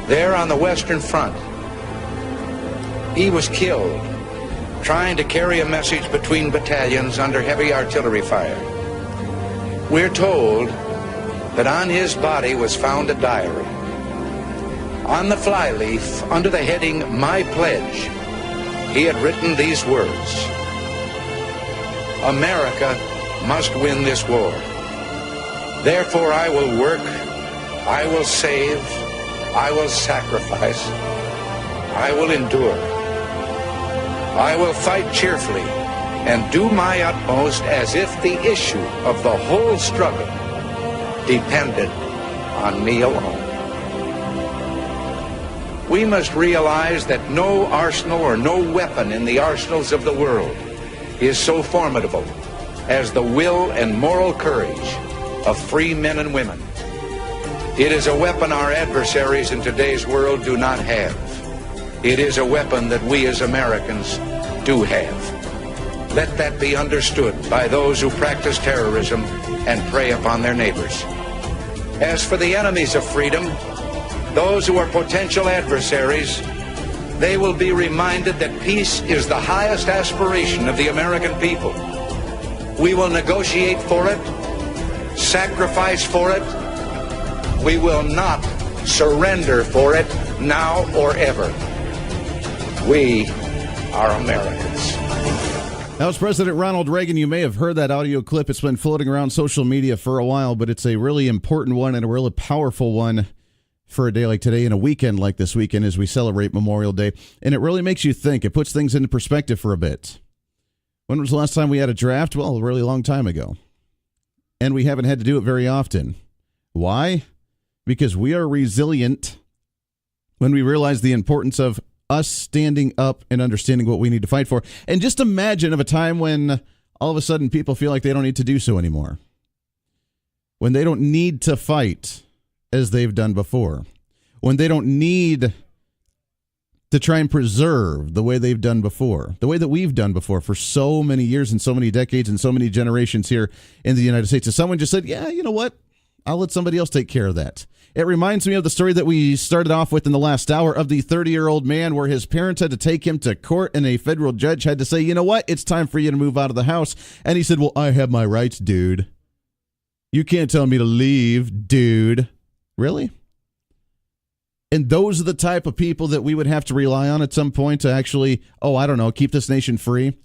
There on the Western Front, he was killed trying to carry a message between battalions under heavy artillery fire. We're told that on his body was found a diary. On the flyleaf, under the heading, My Pledge, he had written these words: America must win this war. Therefore I will work, I will save, I will sacrifice, I will endure. I will fight cheerfully and do my utmost as if the issue of the whole struggle depended on me alone. We must realize that no arsenal or no weapon in the arsenals of the world is so formidable as the will and moral courage of free men and women. It is a weapon our adversaries in today's world do not have. It is a weapon that we as Americans do have. Let that be understood by those who practice terrorism and prey upon their neighbors. As for the enemies of freedom, those who are potential adversaries, they will be reminded that peace is the highest aspiration of the American people. We will negotiate for it, sacrifice for it. We will not surrender for it now or ever. We are Americans. That was President Ronald Reagan. You may have heard that audio clip. It's been floating around social media for a while, but it's a really important one and a really powerful one for a day like today and a weekend like this weekend as we celebrate Memorial Day. And it really makes you think. It puts things into perspective for a bit. When was the last time we had a draft? Well, a really long time ago. And we haven't had to do it very often. Why? Because we are resilient when we realize the importance of us standing up and understanding what we need to fight for. And just imagine of a time when all of a sudden people feel like they don't need to do so anymore. When they don't need to fight as they've done before. When they don't need to try and preserve the way they've done before. The way that we've done before for so many years and so many decades and so many generations here in the United States. And someone just said, yeah, you know what? I'll let somebody else take care of that. It reminds me of the story that we started off with in the last hour of the 30-year-old man where his parents had to take him to court and a federal judge had to say, you know what? It's time for you to move out of the house. And he said, well, I have my rights, dude. You can't tell me to leave, dude. Really? And those are the type of people that we would have to rely on at some point to actually, keep this nation free.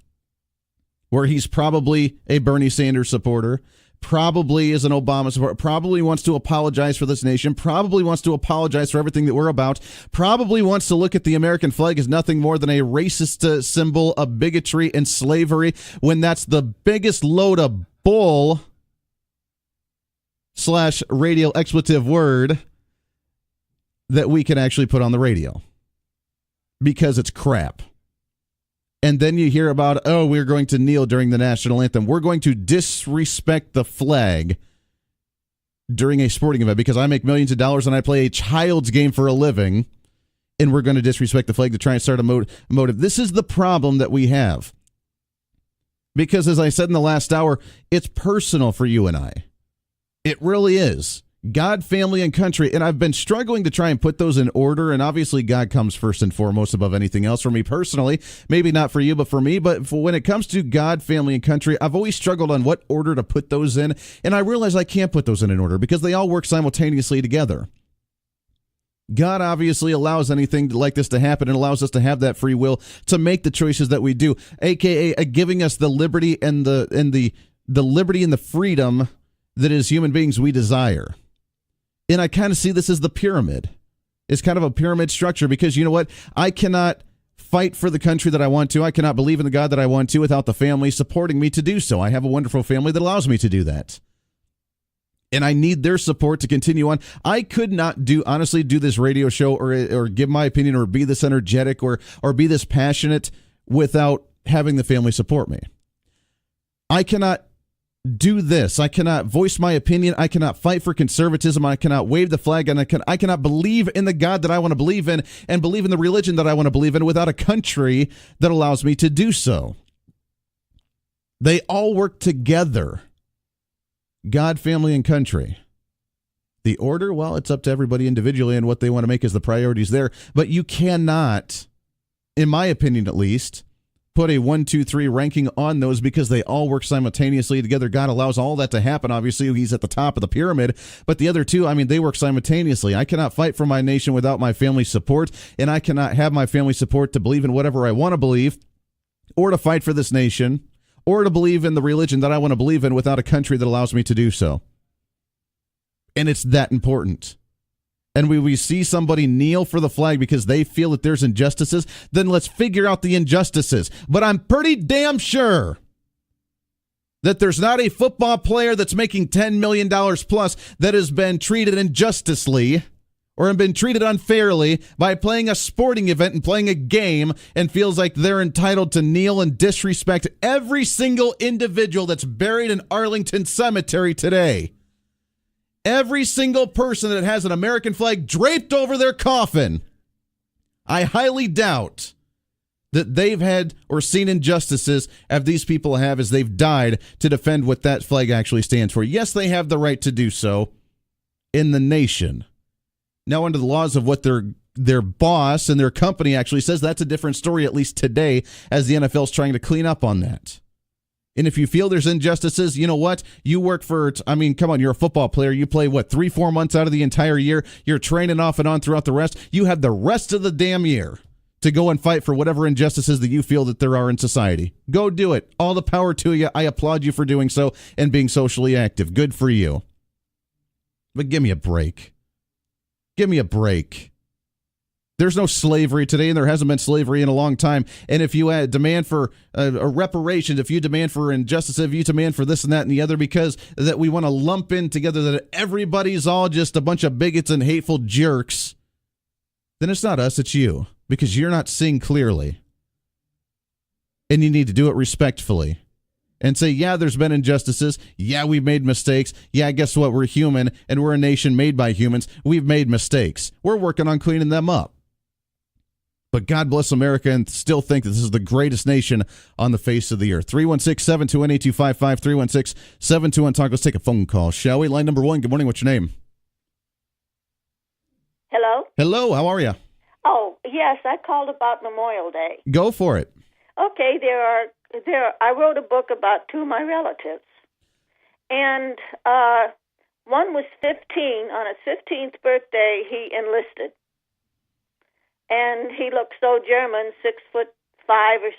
Where he's probably a Bernie Sanders supporter, probably is an Obama supporter, probably wants to apologize for this nation, probably wants to apologize for everything that we're about, probably wants to look at the American flag as nothing more than a racist symbol of bigotry and slavery, when that's the biggest load of bull / radio expletive word that we can actually put on the radio. Because it's crap. And then you hear about, we're going to kneel during the national anthem. We're going to disrespect the flag during a sporting event because I make millions of dollars and I play a child's game for a living. and we're going to disrespect the flag to try and start a motive. This is the problem that we have. Because as I said in the last hour, it's personal for you and I. It really is. God, family, and country. And I've been struggling to try and put those in order. And obviously, God comes first and foremost above anything else for me personally. Maybe not for you, but for me. But when it comes to God, family, and country, I've always struggled on what order to put those in. And I realize I can't put those in order because they all work simultaneously together. God obviously allows anything like this to happen and allows us to have that free will to make the choices that we do, aka giving us the liberty and the liberty and the freedom that as human beings we desire. And I kind of see this as the pyramid. It's kind of a pyramid structure because you know what? I cannot fight for the country that I want to. I cannot believe in the God that I want to without the family supporting me to do so. I have a wonderful family that allows me to do that. And I need their support to continue on. I could not honestly do this radio show or give my opinion or be this energetic or be this passionate without having the family support me. I cannot do this. I cannot voice my opinion. I cannot fight for conservatism. I cannot wave the flag, and I cannot believe in the God that I want to believe in and believe in the religion that I want to believe in without a country that allows me to do so. They all work together. God, family, and country. The order, well, it's up to everybody individually and what they want to make as the priorities there. But you cannot, in my opinion at least, put a 1, 2, 3 ranking on those because they all work simultaneously together. God allows all that to happen. Obviously, he's at the top of the pyramid. But the other two, I mean, they work simultaneously. I cannot fight for my nation without my family's support, and I cannot have my family support to believe in whatever I want to believe or to fight for this nation or to believe in the religion that I want to believe in without a country that allows me to do so. And it's that important. And we see somebody kneel for the flag because they feel that there's injustices, then let's figure out the injustices. But I'm pretty damn sure that there's not a football player that's making $10 million plus that has been treated injusticely or have been treated unfairly by playing a sporting event and playing a game and feels like they're entitled to kneel and disrespect every single individual that's buried in Arlington Cemetery today. Every single person that has an American flag draped over their coffin, I highly doubt that they've had or seen injustices as these people have as they've died to defend what that flag actually stands for. Yes, they have the right to do so in the nation. Now, under the laws of what their boss and their company actually says, that's a different story, at least today, as the NFL is trying to clean up on that. And if you feel there's injustices, you know what? You work for, I mean, come on, you're a football player. You play, 3-4 months out of the entire year. You're training off and on throughout the rest. You have the rest of the damn year to go and fight for whatever injustices that you feel that there are in society. Go do it. All the power to you. I applaud you for doing so and being socially active. Good for you. But give me a break. Give me a break. There's no slavery today, and there hasn't been slavery in a long time. And if you demand for a reparation, if you demand for injustice, if you demand for this and that and the other, because that we want to lump in together that everybody's all just a bunch of bigots and hateful jerks, then it's not us, it's you, because you're not seeing clearly. And you need to do it respectfully. And say, yeah, there's been injustices. Yeah, we've made mistakes. Yeah, guess what? We're human, and we're a nation made by humans. We've made mistakes. We're working on cleaning them up. But God bless America and still think that this is the greatest nation on the face of the earth. 316-721-8255, 316-721-TALK. Let's take a phone call, shall we? Line number 1, good morning. What's your name? Hello? Hello, how are you? Oh, yes, I called about Memorial Day. Go for it. Okay, I wrote a book about two of my relatives. And one was 15. On his 15th birthday, he enlisted. And he looked so German, 6'5" or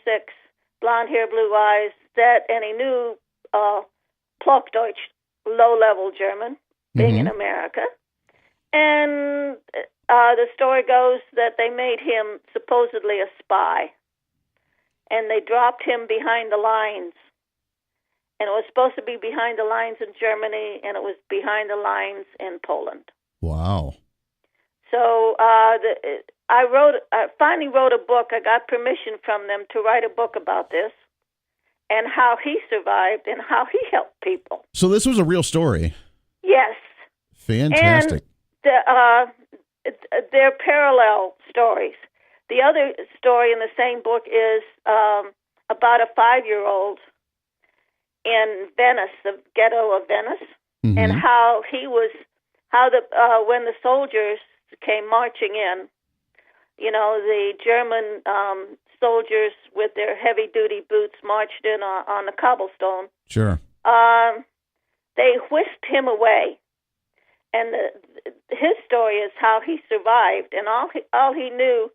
6, blonde hair, blue eyes, and he knew Plattdeutsch, low-level German, being in America. And the story goes that they made him supposedly a spy, and they dropped him behind the lines. And it was supposed to be behind the lines in Germany, and it was behind the lines in Poland. Wow. So I finally wrote a book. I got permission from them to write a book about this and how he survived and how he helped people. So this was a real story. Yes. Fantastic. And they're parallel stories. The other story in the same book is about a 5-year-old in Venice, the ghetto of Venice, and how when the soldiers came marching in, the German soldiers with their heavy-duty boots marched in on the cobblestone. Sure. They whisked him away, and his story is how he survived, and all he knew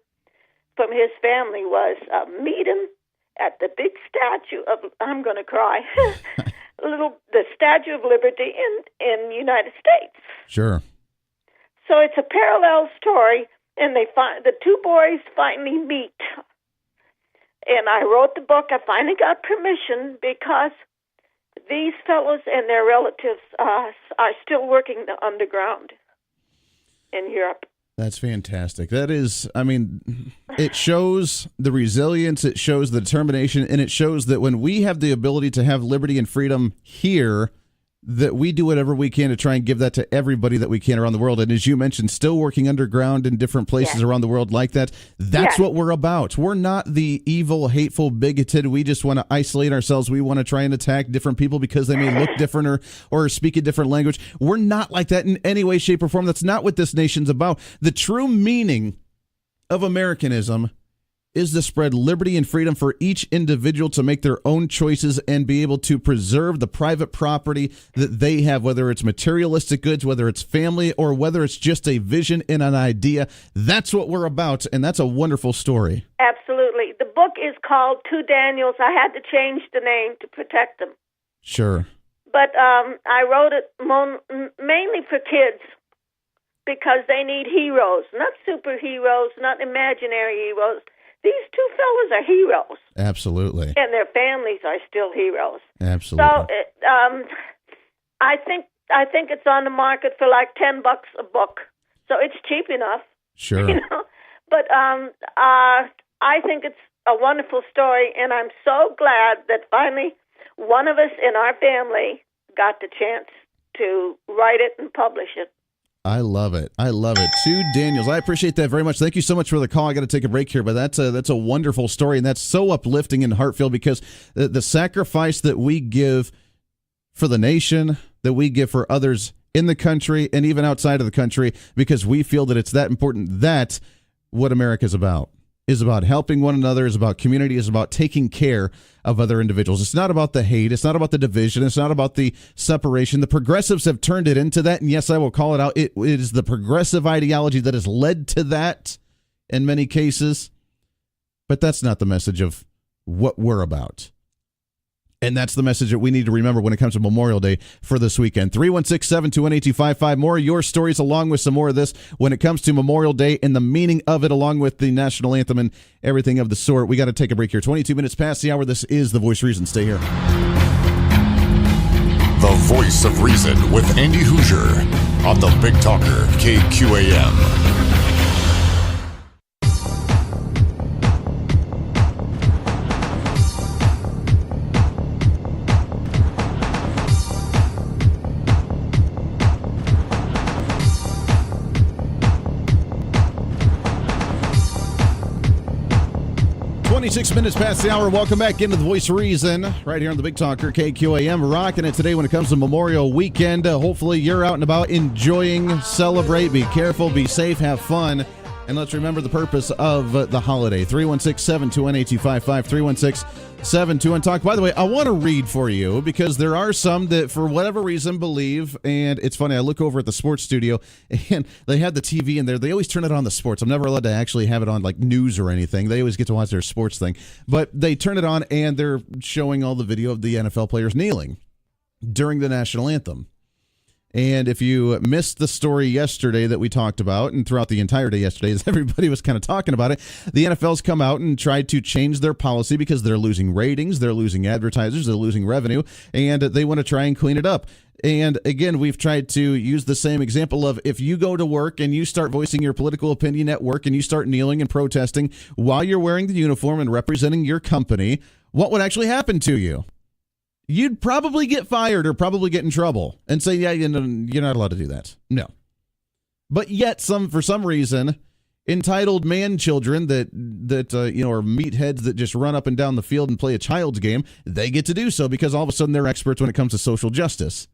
from his family was meet him at the big statue of, I'm going to cry, the Statue of Liberty in the United States. Sure. So it's a parallel story, and the two boys finally meet. And I wrote the book. I finally got permission because these fellows and their relatives are still working the underground in Europe. That's fantastic. That is, it shows the resilience, it shows the determination, and it shows that when we have the ability to have liberty and freedom here, that we do whatever we can to try and give that to everybody that we can around the world. And as you mentioned, still working underground in different places around the world like that. That's what we're about. We're not the evil, hateful, bigoted. We just want to isolate ourselves. We want to try and attack different people because they may look different or speak a different language. We're not like that in any way, shape, or form. That's not what this nation's about. The true meaning of Americanism is to spread liberty and freedom for each individual to make their own choices and be able to preserve the private property that they have, whether it's materialistic goods, whether it's family, or whether it's just a vision and an idea. That's what we're about, and that's a wonderful story. Absolutely. The book is called Two Daniels. I had to change the name to protect them. Sure. But I wrote it mainly for kids because they need heroes, not superheroes, not imaginary heroes. These two fellows are heroes. Absolutely. And their families are still heroes. Absolutely. So I think it's on the market for like $10 a book. So it's cheap enough. Sure. But I think it's a wonderful story, and I'm so glad that finally one of us in our family got the chance to write it and publish it. I love it. I love it. Two Daniels. I appreciate that very much. Thank you so much for the call. I got to take a break here, but that's a wonderful story, and that's so uplifting and heartfelt because the sacrifice that we give for the nation, that we give for others in the country and even outside of the country, because we feel that it's that important. That's what America's about. Is about helping one another, is about community, is about taking care of other individuals. It's not about the hate. It's not about the division. It's not about the separation. The progressives have turned it into that, and yes, I will call it out. It is the progressive ideology that has led to that in many cases, but that's not the message of what we're about. And that's the message that we need to remember when it comes to Memorial Day for this weekend. 316-721-8255. More of your stories along with some more of this when it comes to Memorial Day and the meaning of it, along with the National Anthem and everything of the sort. We got to take a break here. 22 minutes past the hour. This is The Voice of Reason. Stay here. The Voice of Reason with Andy Hoosier on the Big Talker KQAM. 26 minutes past the hour. Welcome back into the Voice of Reason right here on the Big Talker KQAM. Rocking it today when it comes to Memorial Weekend. Hopefully you're out and about enjoying, celebrate, be careful, be safe, have fun. And let's remember the purpose of the holiday. 316-721-8255, 316-721-TALK. By the way, I want to read for you because there are some that for whatever reason believe, and it's funny, I look over at the sports studio and they have the TV in there. They always turn it on the sports. I'm never allowed to actually have it on like news or anything. They always get to watch their sports thing. But they turn it on and they're showing all the video of the NFL players kneeling during the National Anthem. And if you missed the story yesterday that we talked about, and throughout the entire day yesterday, as everybody was kind of talking about it, the NFL's come out and tried to change their policy because they're losing ratings, they're losing advertisers, they're losing revenue, and they want to try and clean it up. And again, we've tried to use the same example of if you go to work and you start voicing your political opinion at work and you start kneeling and protesting while you're wearing the uniform and representing your company, what would actually happen to you? You'd probably get fired or probably get in trouble and say, yeah, you're not allowed to do that. No. But yet, for some reason, entitled man children that are meatheads that just run up and down the field and play a child's game, they get to do so because all of a sudden they're experts when it comes to social justice.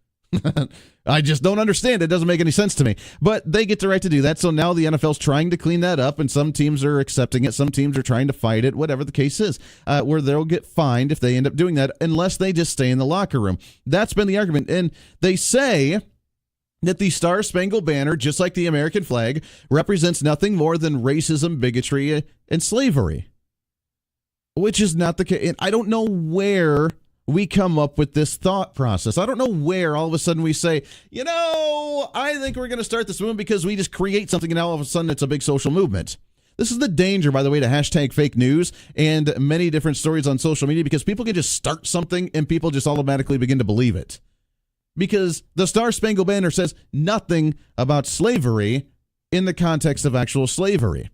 I just don't understand. It doesn't make any sense to me. But they get the right to do that. So now the NFL's trying to clean that up, and some teams are accepting it. Some teams are trying to fight it, whatever the case is, where they'll get fined if they end up doing that unless they just stay in the locker room. That's been the argument. And they say that the Star-Spangled Banner, just like the American flag, represents nothing more than racism, bigotry, and slavery, which is not the case. And I don't know where we come up with this thought process. I don't know where all of a sudden we say, I think we're going to start this movement because we just create something and now all of a sudden it's a big social movement. This is the danger, by the way, to hashtag fake news and many different stories on social media, because people can just start something and people just automatically begin to believe it. Because the Star-Spangled Banner says nothing about slavery in the context of actual slavery.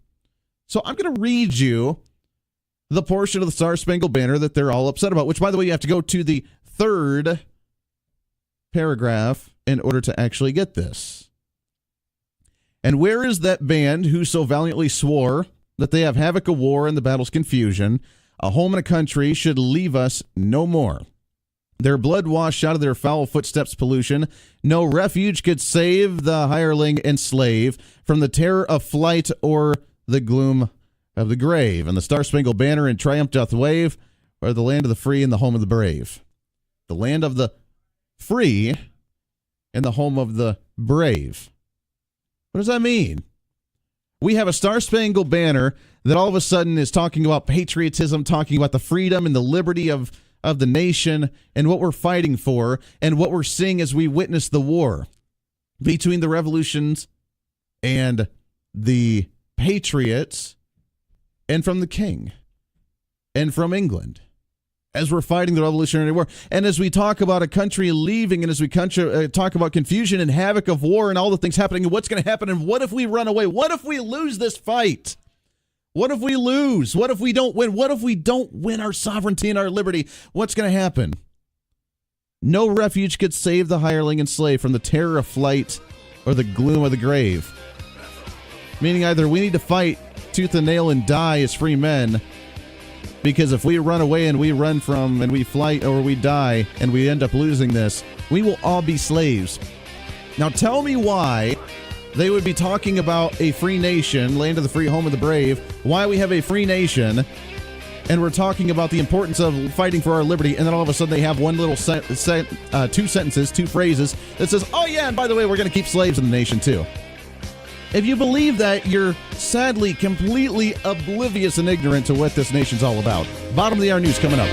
So I'm going to read you the portion of the Star-Spangled Banner that they're all upset about, which, by the way, you have to go to the third paragraph in order to actually get this. And where is that band who so valiantly swore that they have havoc of war and the battle's confusion? A home and a country should leave us no more. Their blood washed out of their foul footsteps pollution. No refuge could save the hireling and slave from the terror of flight or the gloom of the grave. And the Star-Spangled Banner in triumph doth wave, or the land of the free and the home of the brave. The land of the free and the home of the brave. What does that mean? We have a Star-Spangled Banner that all of a sudden is talking about patriotism, talking about the freedom and the liberty of the nation and what we're fighting for and what we're seeing as we witness the war between the revolutions and the patriots, and from the king, and from England, as we're fighting the Revolutionary War. And as we talk about a country leaving, and as we talk about confusion and havoc of war and all the things happening, and what's going to happen, and what if we run away? What if we lose this fight? What if we lose? What if we don't win? What if we don't win our sovereignty and our liberty? What's going to happen? No refuge could save the hireling and slave from the terror of flight or the gloom of the grave. Meaning either we need to fight tooth and nail and die as free men, because if we run away and we run from and we flight or we die and we end up losing this, we will all be slaves. Now tell me why they would be talking about a free nation, land of the free, home of the brave, why we have a free nation, and we're talking about the importance of fighting for our liberty, and then all of a sudden they have one little two sentences, two phrases that says, oh yeah, and by the way, we're going to keep slaves in the nation too. If you believe that, you're sadly completely oblivious and ignorant to what this nation's all about. Bottom of the hour news coming up.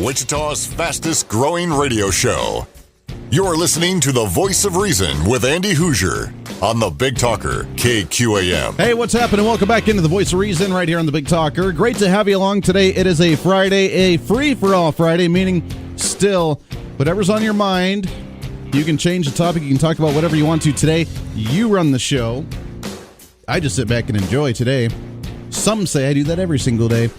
Wichita's fastest growing radio show. You're listening to The Voice of Reason with Andy Hoosier on the Big Talker, KQAM. Hey, what's happening? Welcome back into The Voice of Reason right here on the Big Talker. Great to have you along today. It is a Friday, a free-for-all Friday, meaning still, whatever's on your mind, you can change the topic. You can talk about whatever you want to today. You run the show. I just sit back and enjoy today. Some say I do that every single day.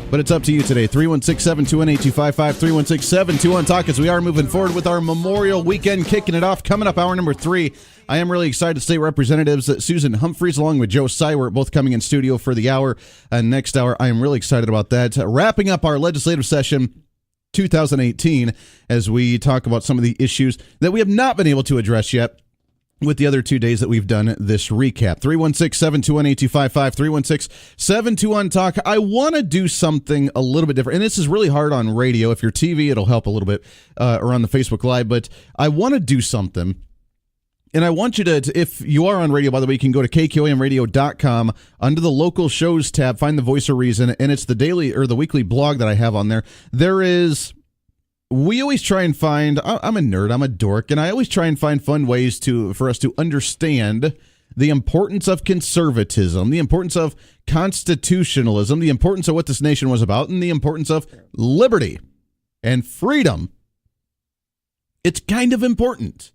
But it's up to you today. 316-721-8255, 316-721-TALK, as we are moving forward with our Memorial Weekend, kicking it off. Coming up, hour number 3, I am really excited. State Representatives Susan Humphries along with Joe Seiwert both coming in studio for the hour. Next hour, I am really excited about that. Wrapping up our legislative session 2018 as we talk about some of the issues that we have not been able to address yet with the other 2 days that we've done this recap. 316-721-8255, 316-721-TALK. I want to do something a little bit different, and this is really hard on radio. If you're TV, it'll help a little bit, or on the Facebook Live, but I want to do something, and I want you to, if you are on radio, by the way, you can go to kqamradio.com, under the local shows tab, find the Voice of Reason, and it's the daily or the weekly blog that I have on there. We always try and find, I'm a nerd, I'm a dork, and I always try and find fun ways for us to understand the importance of conservatism, the importance of constitutionalism, the importance of what this nation was about, and the importance of liberty and freedom. It's kind of important.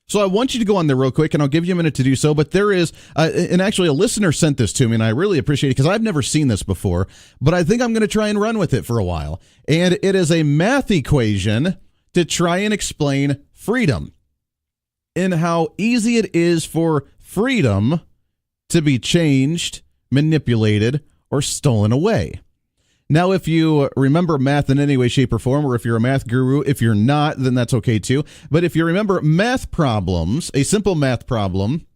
So I want you to go on there real quick, and I'll give you a minute to do so. But there is, and actually a listener sent this to me, and I really appreciate it because I've never seen this before. But I think I'm going to try and run with it for a while. And it is a math equation to try and explain freedom and how easy it is for freedom to be changed, manipulated, or stolen away. Now, if you remember math in any way, shape, or form, or if you're a math guru, if you're not, then that's okay too. But if you remember math problems, a simple math problem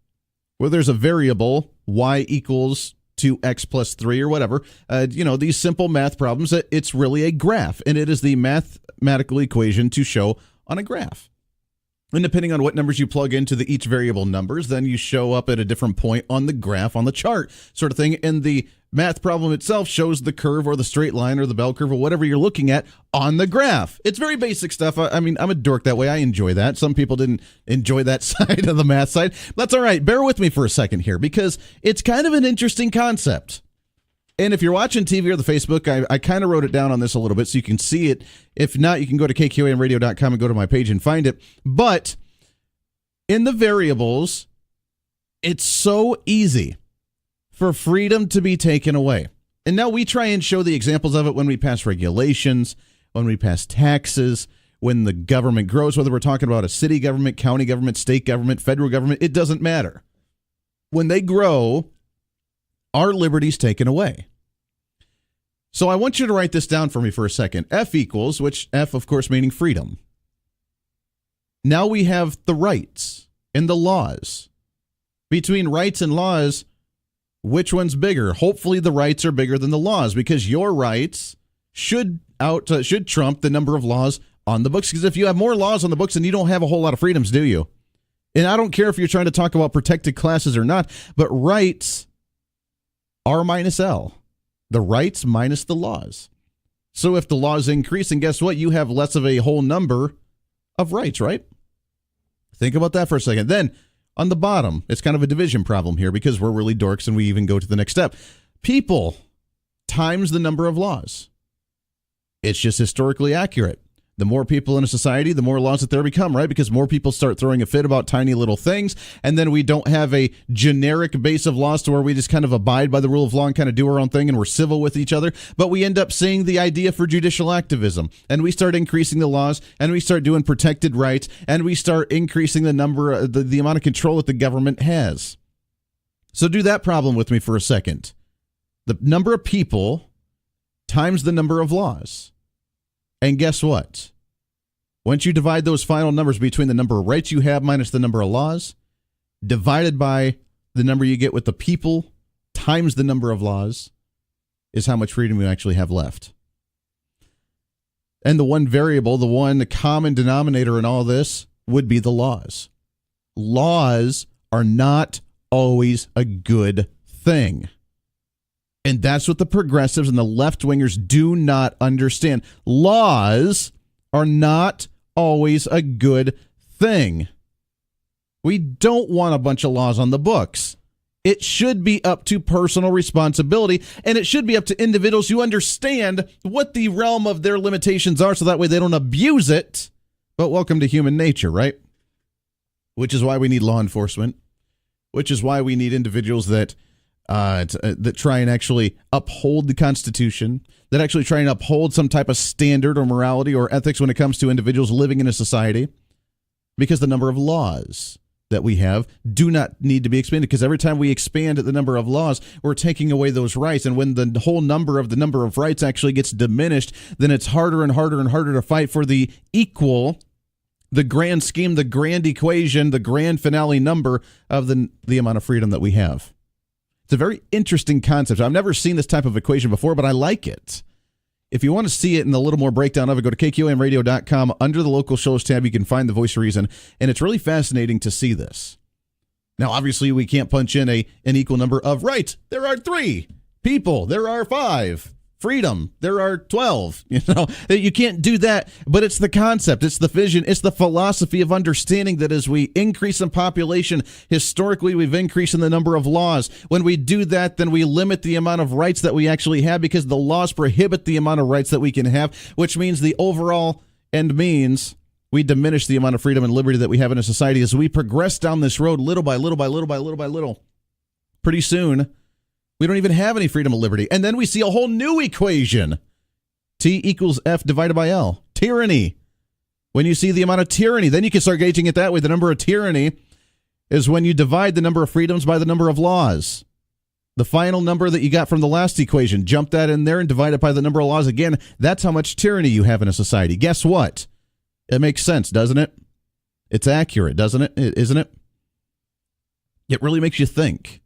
where there's a variable, y equals 2x plus 3 or whatever, these simple math problems, it's really a graph, and it is the mathematical equation to show on a graph. And depending on what numbers you plug into each variable numbers, then you show up at a different point on the graph, on the chart, sort of thing. And the math problem itself shows the curve or the straight line or the bell curve or whatever you're looking at on the graph. It's very basic stuff. I mean, I'm a dork that way. I enjoy that. Some people didn't enjoy that side of the math side. That's all right. Bear with me for a second here because it's kind of an interesting concept. And if you're watching TV or the Facebook, I kind of wrote it down on this a little bit so you can see it. If not, you can go to kqamradio.com and go to my page and find it. But in the variables, it's so easy for freedom to be taken away. And now we try and show the examples of it when we pass regulations, when we pass taxes, when the government grows, whether we're talking about a city government, county government, state government, federal government, it doesn't matter. When they grow, our liberty's taken away. So I want you to write this down for me for a second. F equals, which F, of course, meaning freedom. Now we have the rights and the laws. Between rights and laws, which one's bigger? Hopefully the rights are bigger than the laws because your rights should trump the number of laws on the books. Because if you have more laws on the books, then you don't have a whole lot of freedoms, do you? And I don't care if you're trying to talk about protected classes or not, but rights R minus L, the rights minus the laws. So if the laws increase, and guess what? You have less of a whole number of rights, right? Think about that for a second. Then on the bottom, it's kind of a division problem here because we're really dorks and we even go to the next step. People times the number of laws. It's just historically accurate. The more people in a society, the more laws that there become, right? Because more people start throwing a fit about tiny little things, and then we don't have a generic base of laws to where we just kind of abide by the rule of law and kind of do our own thing, and we're civil with each other. But we end up seeing the idea for judicial activism, and we start increasing the laws, and we start doing protected rights, and we start increasing the number, the amount of control that the government has. So do that problem with me for a second. The number of people times the number of laws. And guess what? Once you divide those final numbers between the number of rights you have minus the number of laws, divided by the number you get with the people times the number of laws, is how much freedom you actually have left. And the one variable, the common denominator in all this would be the laws. Laws are not always a good thing. And that's what the progressives and the left-wingers do not understand. Laws are not always a good thing. We don't want a bunch of laws on the books. It should be up to personal responsibility, and it should be up to individuals who understand what the realm of their limitations are so that way they don't abuse it. But welcome to human nature, right? Which is why we need law enforcement, which is why we need individuals that try and actually uphold the Constitution, that actually try and uphold some type of standard or morality or ethics when it comes to individuals living in a society, because the number of laws that we have do not need to be expanded, because every time we expand the number of laws, we're taking away those rights. And when the whole number of rights actually gets diminished, then it's harder and harder and harder to fight for the equal, the grand scheme, the grand equation, the grand finale number of the amount of freedom that we have. It's a very interesting concept. I've never seen this type of equation before, but I like it. If you want to see it in a little more breakdown of it, go to kqamradio.com. Under the local shows tab, you can find the Voice of Reason, and it's really fascinating to see this. Now, obviously, we can't punch in an equal number of rights. There are 3. People, there are 5. Freedom, there are 12. You can't do that, but it's the concept, it's the vision, it's the philosophy of understanding that as we increase in population, historically we've increased in the number of laws. When we do that, then we limit the amount of rights that we actually have because the laws prohibit the amount of rights that we can have, which means the overall end means we diminish the amount of freedom and liberty that we have in a society as we progress down this road little by little by little by little by little. Pretty soon, we don't even have any freedom and liberty. And then we see a whole new equation. T equals F divided by L. Tyranny. When you see the amount of tyranny, then you can start gauging it that way. The number of tyranny is when you divide the number of freedoms by the number of laws. The final number that you got from the last equation, jump that in there and divide it by the number of laws again. That's how much tyranny you have in a society. Guess what? It makes sense, doesn't it? It's accurate, doesn't it? Isn't it? It really makes you think.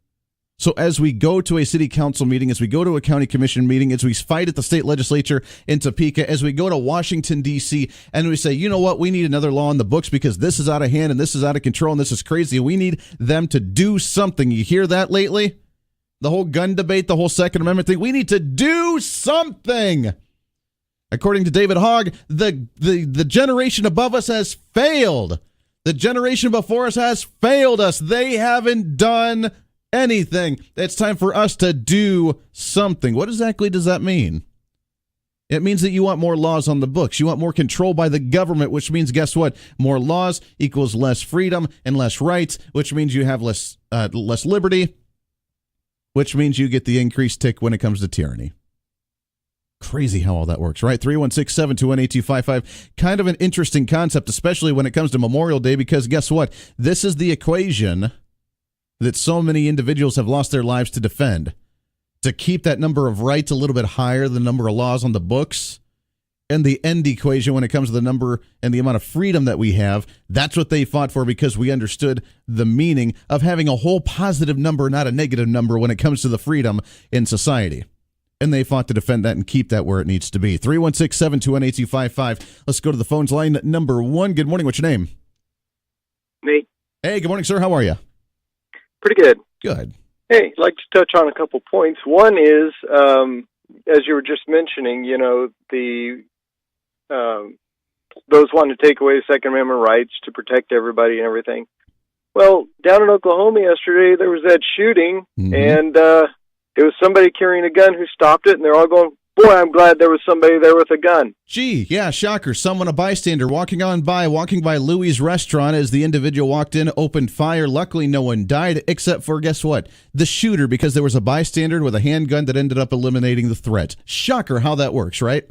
So as we go to a city council meeting, as we go to a county commission meeting, as we fight at the state legislature in Topeka, as we go to Washington, D.C., and we say, you know what, we need another law in the books because this is out of hand and this is out of control and this is crazy and we need them to do something. You hear that lately? The whole gun debate, the whole Second Amendment thing. We need to do something. According to David Hogg, the generation above us has failed. The generation before us has failed us. They haven't done anything. It's time for us to do something. What exactly does that mean? It means that you want more laws on the books. You want more control by the government, which means, guess what? More laws equals less freedom and less rights, which means you have less liberty, which means you get the increased tick when it comes to tyranny. Crazy how all that works, right? 316-721-8255. Kind of an interesting concept, especially when it comes to Memorial Day, because guess what? This is the equation that so many individuals have lost their lives to defend. To keep that number of rights a little bit higher than the number of laws on the books, and the end equation when it comes to the number and the amount of freedom that we have, that's what they fought for because we understood the meaning of having a whole positive number, not a negative number when it comes to the freedom in society. And they fought to defend that and keep that where it needs to be. 316-721-8255. Let's go to the phones. Line number one. Good morning. What's your name? Nate. Hey, good morning, sir. How are you? Pretty good. Good. Hey, I'd like to touch on a couple points. One is, as you were just mentioning, you know, those wanting to take away the Second Amendment rights to protect everybody and everything. Well, down in Oklahoma yesterday, there was that shooting, and it was somebody carrying a gun who stopped it, and they're all going, boy, I'm glad there was somebody there with a gun. Gee, yeah, shocker. Someone, a bystander, walking by Louis' restaurant as the individual walked in, opened fire. Luckily, no one died, except for, guess what? The shooter, because there was a bystander with a handgun that ended up eliminating the threat. Shocker how that works, right?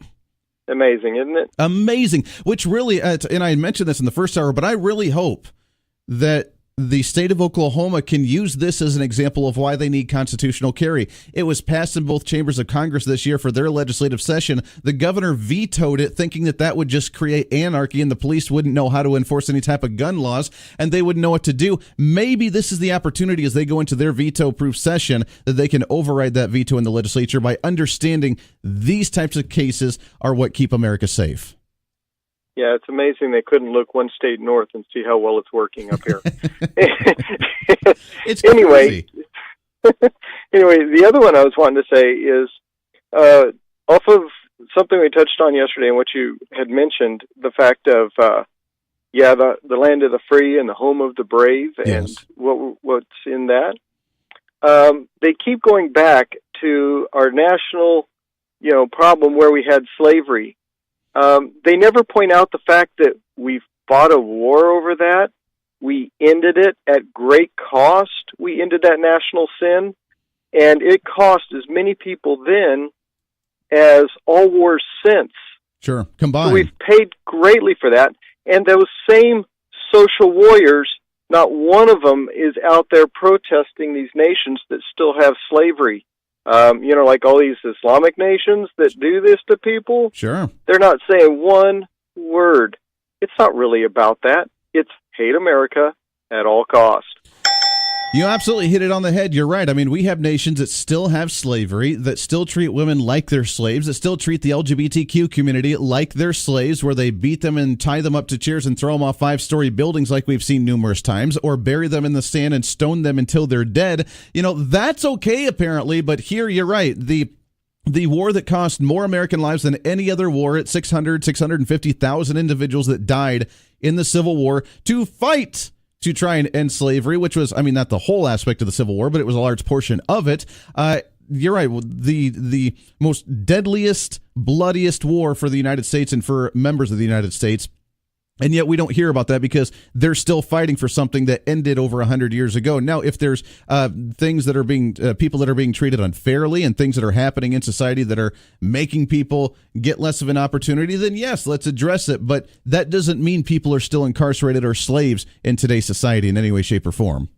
Amazing, isn't it? Amazing. Which really, and I mentioned this in the first hour, but I really hope that the state of Oklahoma can use this as an example of why they need constitutional carry. It was passed in both chambers of Congress this year for their legislative session. The governor vetoed it, thinking that would just create anarchy and the police wouldn't know how to enforce any type of gun laws and they wouldn't know what to do. Maybe this is the opportunity as they go into their veto-proof session that they can override that veto in the legislature by understanding these types of cases are what keep America safe. Yeah, it's amazing they couldn't look one state north and see how well it's working up here. It's anyway, the other one I was wanting to say is off of something we touched on yesterday and what you had mentioned, the fact of, the land of the free and the home of the brave, and what's in that. They keep going back to our national, problem where we had slavery. They never point out the fact that we fought a war over that. We ended it at great cost. We ended that national sin, and it cost as many people then as all wars since. Sure, combined. So we've paid greatly for that, and those same social warriors, not one of them is out there protesting these nations that still have slavery. Like all these Islamic nations that do this to people. Sure. They're not saying one word. It's not really about that. It's hate America at all cost. You absolutely hit it on the head. You're right. I mean, we have nations that still have slavery, that still treat women like they're slaves, that still treat the LGBTQ community like they're slaves, where they beat them and tie them up to chairs and throw them off 5-story buildings like we've seen numerous times, or bury them in the sand and stone them until they're dead. That's okay, apparently, but here you're right. The war that cost more American lives than any other war at 650,000 individuals that died in the Civil War to fight to try and end slavery, which was, not the whole aspect of the Civil War, but it was a large portion of it. You're right. The most deadliest, bloodiest war for the United States and for members of the United States And yet we don't hear about that because they're still fighting for something that ended over 100 years ago. Now, if there's things that are being people that are being treated unfairly and things that are happening in society that are making people get less of an opportunity, then yes, let's address it. But that doesn't mean people are still incarcerated or slaves in today's society in any way, shape, or form.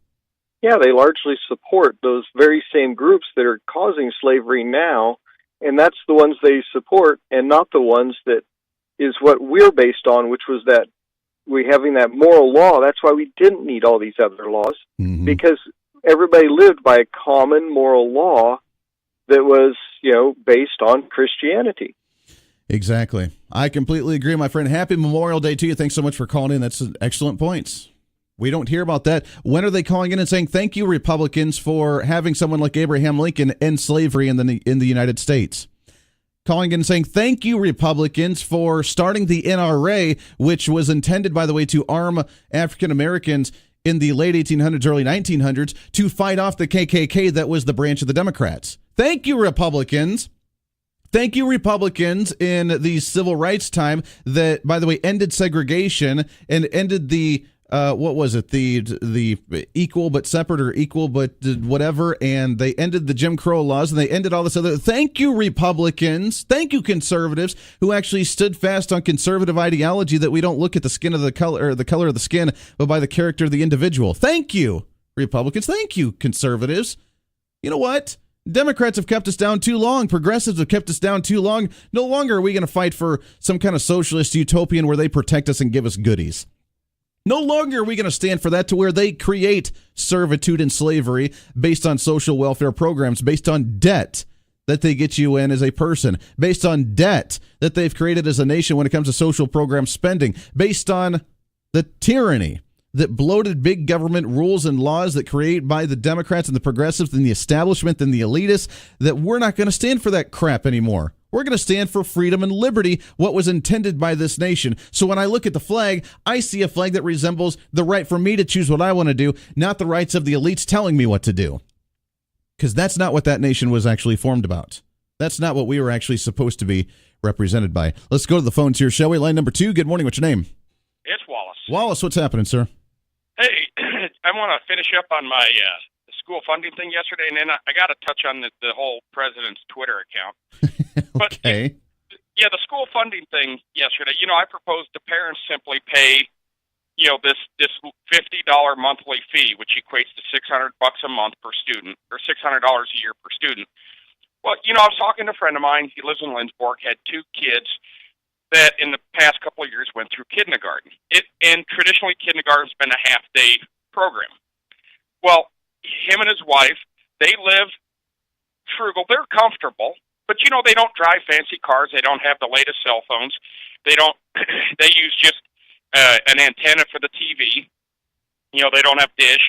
Yeah, they largely support those very same groups that are causing slavery now, and that's the ones they support and not the ones that is what we're based on, which was that we having that moral law. That's why we didn't need all these other laws, because everybody lived by a common moral law that was, based on Christianity. Exactly. I completely agree, my friend. Happy Memorial Day to you. Thanks so much for calling in. That's excellent points. We don't hear about that. When are they calling in and saying, thank you, Republicans, for having someone like Abraham Lincoln end slavery in the United States? Calling in and saying, thank you, Republicans, for starting the NRA, which was intended, by the way, to arm African Americans in the late 1800s, early 1900s, to fight off the KKK that was the branch of the Democrats. Thank you, Republicans. Thank you, Republicans, in the civil rights time that, by the way, ended segregation and ended the what was it? The equal but separate or equal but whatever, and they ended the Jim Crow laws and they ended all this other. Thank you, Republicans. Thank you, conservatives, who actually stood fast on conservative ideology that we don't look at the skin of the color or the color of the skin, but by the character of the individual. Thank you, Republicans. Thank you, conservatives. You know what? Democrats have kept us down too long. Progressives have kept us down too long. No longer are we going to fight for some kind of socialist utopian where they protect us and give us goodies. No longer are we going to stand for that to where they create servitude and slavery based on social welfare programs, based on debt that they get you in as a person, based on debt that they've created as a nation when it comes to social program spending, based on the tyranny that bloated big government rules and laws that create by the Democrats and the progressives and the establishment and the elitists, that we're not going to stand for that crap anymore. We're going to stand for freedom and liberty, what was intended by this nation. So when I look at the flag, I see a flag that resembles the right for me to choose what I want to do, not the rights of the elites telling me what to do. Because that's not what that nation was actually formed about. That's not what we were actually supposed to be represented by. Let's go to the phones here, shall we? Line number 2. Good morning. What's your name? It's Wallace. Wallace, what's happening, sir? Hey, I want to finish up on my school funding thing yesterday, and then I got to touch on the whole president's Twitter account. Okay. But, yeah, the school funding thing yesterday, I proposed the parents simply pay, this $50 monthly fee, which equates to $600 a month per student, or $600 a year per student. Well, I was talking to a friend of mine. He lives in Lindsborg, had 2 kids that in the past couple of years went through kindergarten. And traditionally, kindergarten's been a half-day program. Well, him and his wife, they live frugal. They're comfortable, but they don't drive fancy cars. They don't have the latest cell phones. They don't. They use just an antenna for the TV. They don't have dish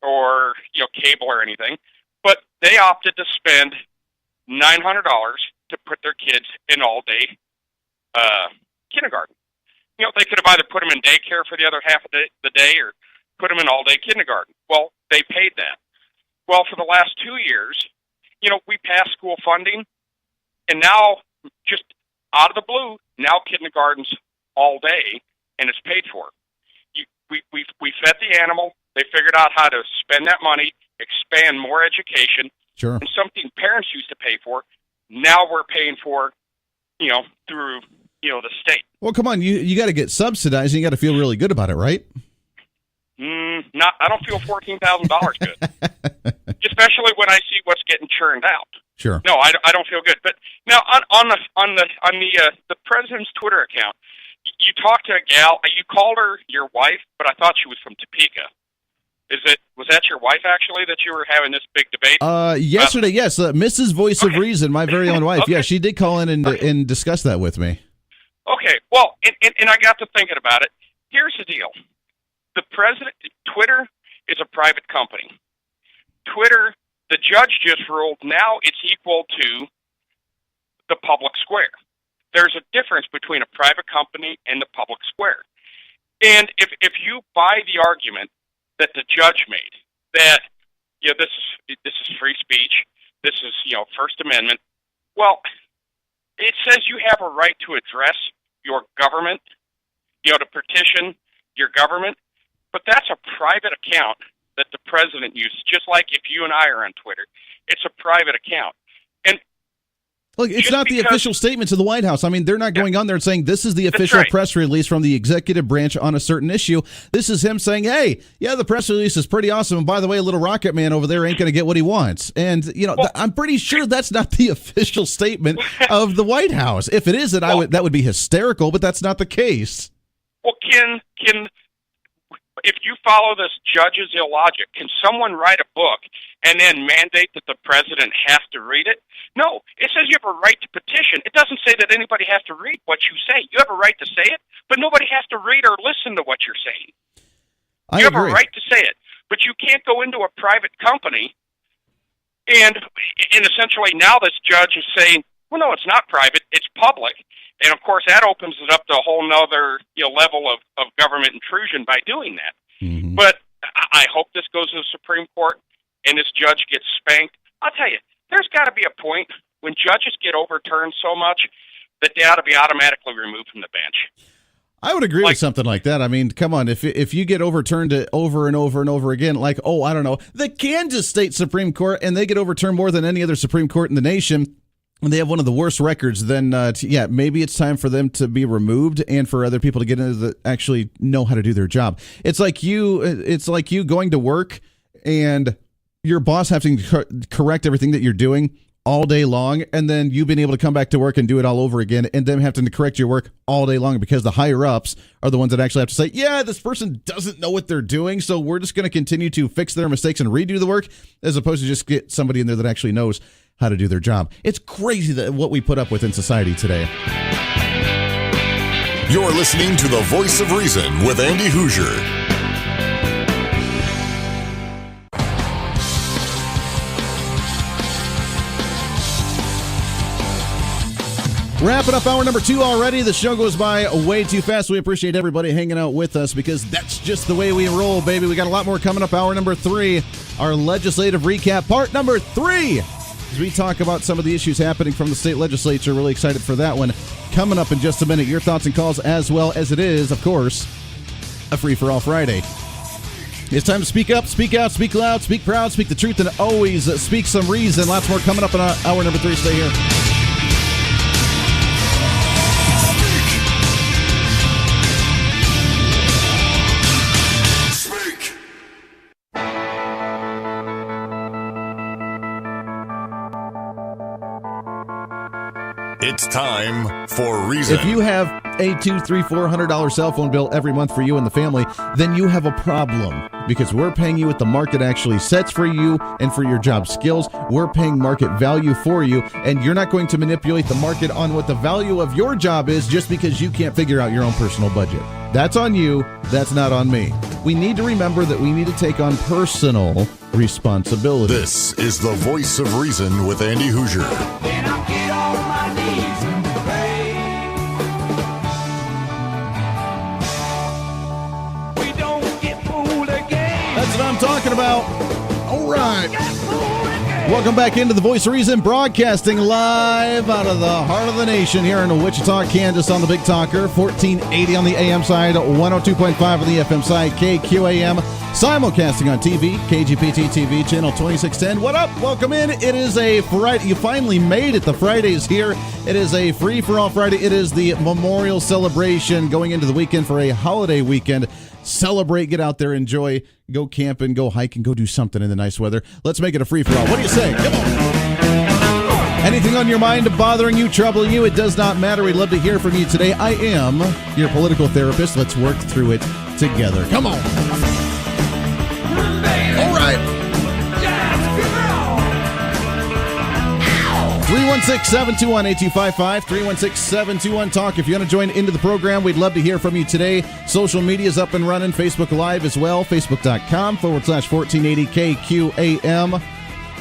or cable or anything. But they opted to spend $900 to put their kids in all-day kindergarten. They could have either put them in daycare for the other half of the day or put them in all-day kindergarten. Well, they paid that. Well, for the last 2 years, we passed school funding, and now, just out of the blue, now kindergarten's all day, and it's paid for. We fed the animal. They figured out how to spend that money, expand more education, sure, and something parents used to pay for, now we're paying for, through the state. Well, come on, you got to get subsidized, and you got to feel really good about it, right? I don't feel $14,000 good, especially when I see what's getting churned out. Sure. No, I don't feel good. But now on the president's Twitter account, you talked to a gal. You called her your wife, but I thought she was from Topeka. Was that your wife actually that you were having this big debate? Yesterday, yes, Mrs. Voice of Reason, my very own wife. Okay. Yeah, she did call in and discuss that with me. Okay. Well, and I got to thinking about it. Here's the deal. Twitter is a private company. Twitter, the judge just ruled now it's equal to the public square. There's a difference between a private company and the public square. And if you buy the argument that the judge made, that this is free speech, this is First Amendment, well, it says you have a right to address your government to petition your government, but that's a private account that the president uses, just like if you and I are on Twitter. It's a private account. And look, it's not the official statements of the White House. I mean, they're not going on there and saying this is the official press release from the executive branch on a certain issue. This is him saying, hey, yeah, the press release is pretty awesome. And by the way, little rocket man over there ain't going to get what he wants. And, I'm pretty sure that's not the official statement of the White House. If it is, that would be hysterical, but that's not the case. Well, if you follow this judge's illogic, can someone write a book and then mandate that the president has to read it? No, it says you have a right to petition. It doesn't say that anybody has to read what you say. You have a right to say it, but nobody has to read or listen to what you're saying. You have a right to say it, but you can't go into a private company and essentially now this judge is saying, well, no, it's not private, it's public. And, of course, that opens it up to a whole nother level of government intrusion by doing that. Mm-hmm. But I hope this goes to the Supreme Court and this judge gets spanked. I'll tell you, there's got to be a point when judges get overturned so much that they ought to be automatically removed from the bench. I would agree with something like that. I mean, come on, if you get overturned over and over and over again, like, I don't know, the Kansas State Supreme Court, and they get overturned more than any other Supreme Court in the nation, and they have one of the worst records, then, maybe it's time for them to be removed and for other people to get into the actually know how to do their job. It's like you going to work and your boss having to correct everything that you're doing all day long, and then you being able to come back to work and do it all over again, and them having to correct your work all day long because the higher-ups are the ones that actually have to say, yeah, this person doesn't know what they're doing, so we're just going to continue to fix their mistakes and redo the work, as opposed to just get somebody in there that actually knows how to do their job. It's crazy that what we put up with in society today. You're listening to the Voice of Reason with Andy Hoosier. Wrapping up hour number 2 already. The show goes by way too fast. We appreciate everybody hanging out with us because that's just the way we roll, baby. We got a lot more coming up. Hour number 3, our legislative recap, part number 3. As we talk about some of the issues happening from the state legislature. Really excited for that one. Coming up in just a minute. Your thoughts and calls as well as it is, of course, a free-for-all Friday. It's time to speak up, speak out, speak loud, speak proud, speak the truth, and always speak some reason. Lots more coming up in hour number 3. Stay here. It's time for Reason. If you have a $200-$400 cell phone bill every month for you and the family, then you have a problem because we're paying you what the market actually sets for you and for your job skills. We're paying market value for you, and you're not going to manipulate the market on what the value of your job is just because you can't figure out your own personal budget. That's on you. That's not on me. We need to remember that we need to take on personal responsibility. This is the Voice of Reason with Andy Hoosier. Then I'll get on my knees and pray. We don't get fooled again. That's what I'm talking about. All right. Welcome back into the Voice of Reason, broadcasting live out of the heart of the nation here in Wichita, Kansas on the Big Talker, 1480 on the AM side, 102.5 on the FM side, KQAM, simulcasting on TV, KGPT TV, channel 2610. What up? Welcome in. It is a Friday. You finally made it. The Friday's here. It is a free-for-all Friday. It is the memorial celebration going into the weekend for a holiday weekend. Celebrate, get out there, enjoy, go camping, go hiking, go do something in the nice weather. Let's make it a free-for-all. What do you say? Come on. Anything on your mind bothering you, troubling you, it does not matter. We'd love to hear from you today. I am your political therapist. Let's work through it together. Come on. All right. 316-721-8255, 316-721-TALK. If you want to join into the program, we'd love to hear from you today. Social media is up and running, Facebook Live as well, facebook.com/1480KQAM.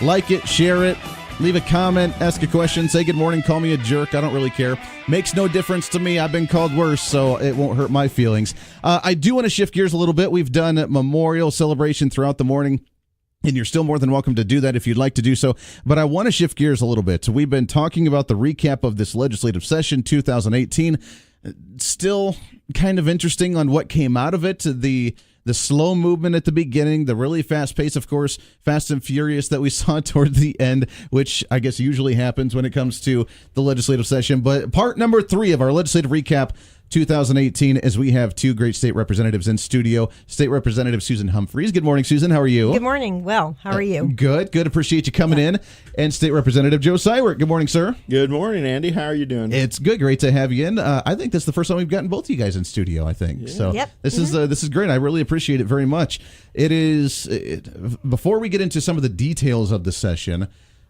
Like it, share it, leave a comment, ask a question, say good morning, call me a jerk. I don't really care. Makes no difference to me. I've been called worse, so it won't hurt my feelings. I do want to shift gears a little bit. We've done a memorial celebration throughout the morning, and you're still more than welcome to do that if you'd like to do so. But I want to shift gears a little bit. We've been talking about the recap of this legislative session 2018. still kind of interesting on what came out of it. The slow movement at the beginning, the really fast pace, of course, Fast and Furious that we saw toward the end, which I guess usually happens when it comes to the legislative session. But part number 3 of our legislative recap 2018, as we have 2 great state representatives in studio. State Representative Susan Humphries. Good morning, Susan. How are you? Good morning. Well, how are you? Good. Appreciate you coming in. And State Representative Joe Seiwert. Good morning, sir. Good morning, Andy. How are you doing? It's good. Great to have you in. I think this is the first time we've gotten both of you guys in studio, I think. Yeah. So Yep. this is great. I really appreciate it very much. Before we get into some of the details of the session,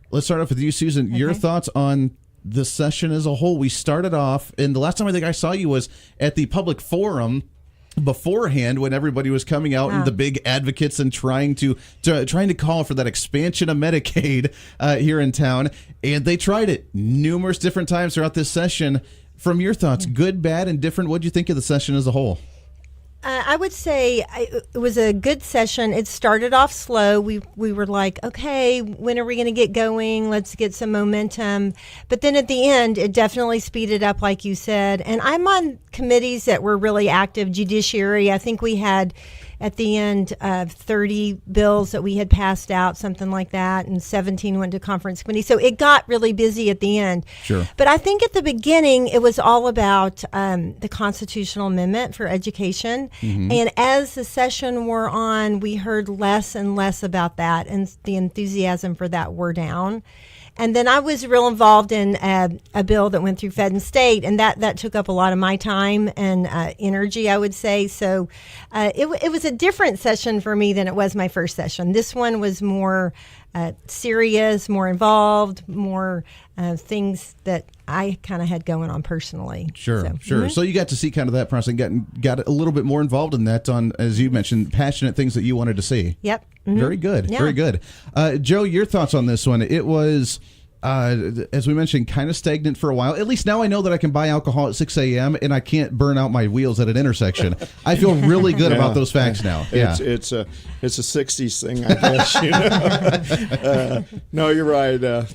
let's start off with you, Susan. Okay. Your thoughts on the session as a whole. We started off, and the last time I think I saw you was at the public forum beforehand when everybody was coming out and the big advocates and trying to call for that expansion of Medicaid here in town. And they tried it numerous different times throughout this session. From your thoughts, good, bad, and different, what do you think of the session as a whole? I would say it was a good session. It started off slow. We were like, okay, when are we going to get going? Let's get some momentum. But then at the end, it definitely speeded up, like you said. And I'm on committees that were really active. Judiciary, I think we had at the end 30 bills that we had passed out, something like that, and 17 went to conference committee. So it got really busy at the end. Sure. But I think at the beginning, it was all about the constitutional amendment for education. Mm-hmm. And as the session wore on, we heard less and less about that, and the enthusiasm for that wore down. And then I was real involved in a bill that went through Fed and State, and that took up a lot of my time and energy, I would say. So it was a different session for me than it was my first session. This one was more serious, more involved, more things that I kind of had going on personally. Sure. Mm-hmm. So you got to see kind of that process and got a little bit more involved in that on, as you mentioned, passionate things that you wanted to see. Yep. Mm-hmm. Very good. Yeah. Very good. Joe, your thoughts on this one? It was, as we mentioned, kind of stagnant for a while. At least now I know that I can buy alcohol at 6 a.m. and I can't burn out my wheels at an intersection. I feel really good about those facts now. Yeah. It's a 60s thing, I guess. No, you're right.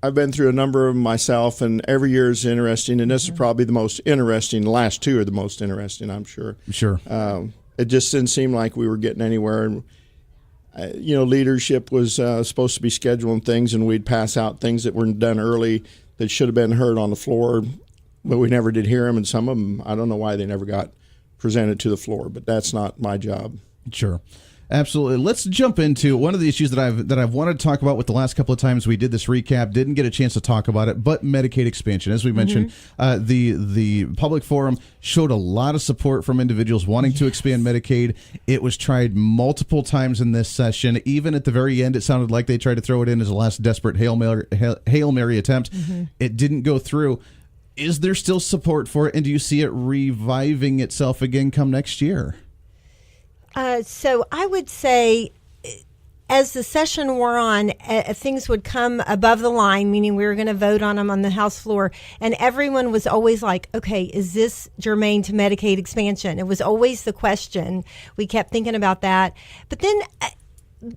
I've been through a number of them myself, and every year is interesting, and this is probably the most interesting. The last 2 are the most interesting, I'm sure. Sure. It just didn't seem like we were getting anywhere. And, leadership was supposed to be scheduling things, and we'd pass out things that were done early that should have been heard on the floor, but we never did hear them, and some of them, I don't know why they never got presented to the floor, but that's not my job. Sure. Absolutely. Let's jump into one of the issues that I've wanted to talk about with the last couple of times we did this recap. Didn't get a chance to talk about it, but Medicaid expansion. As we mentioned, the public forum showed a lot of support from individuals wanting to expand Medicaid. It was tried multiple times in this session. Even at the very end, it sounded like they tried to throw it in as a last desperate Hail Mary attempt. Mm-hmm. It didn't go through. Is there still support for it, and do you see it reviving itself again come next year? So I would say as the session wore on, things would come above the line, meaning we were going to vote on them on the House floor. And everyone was always like, okay, is this germane to Medicaid expansion? It was always the question. We kept thinking about that.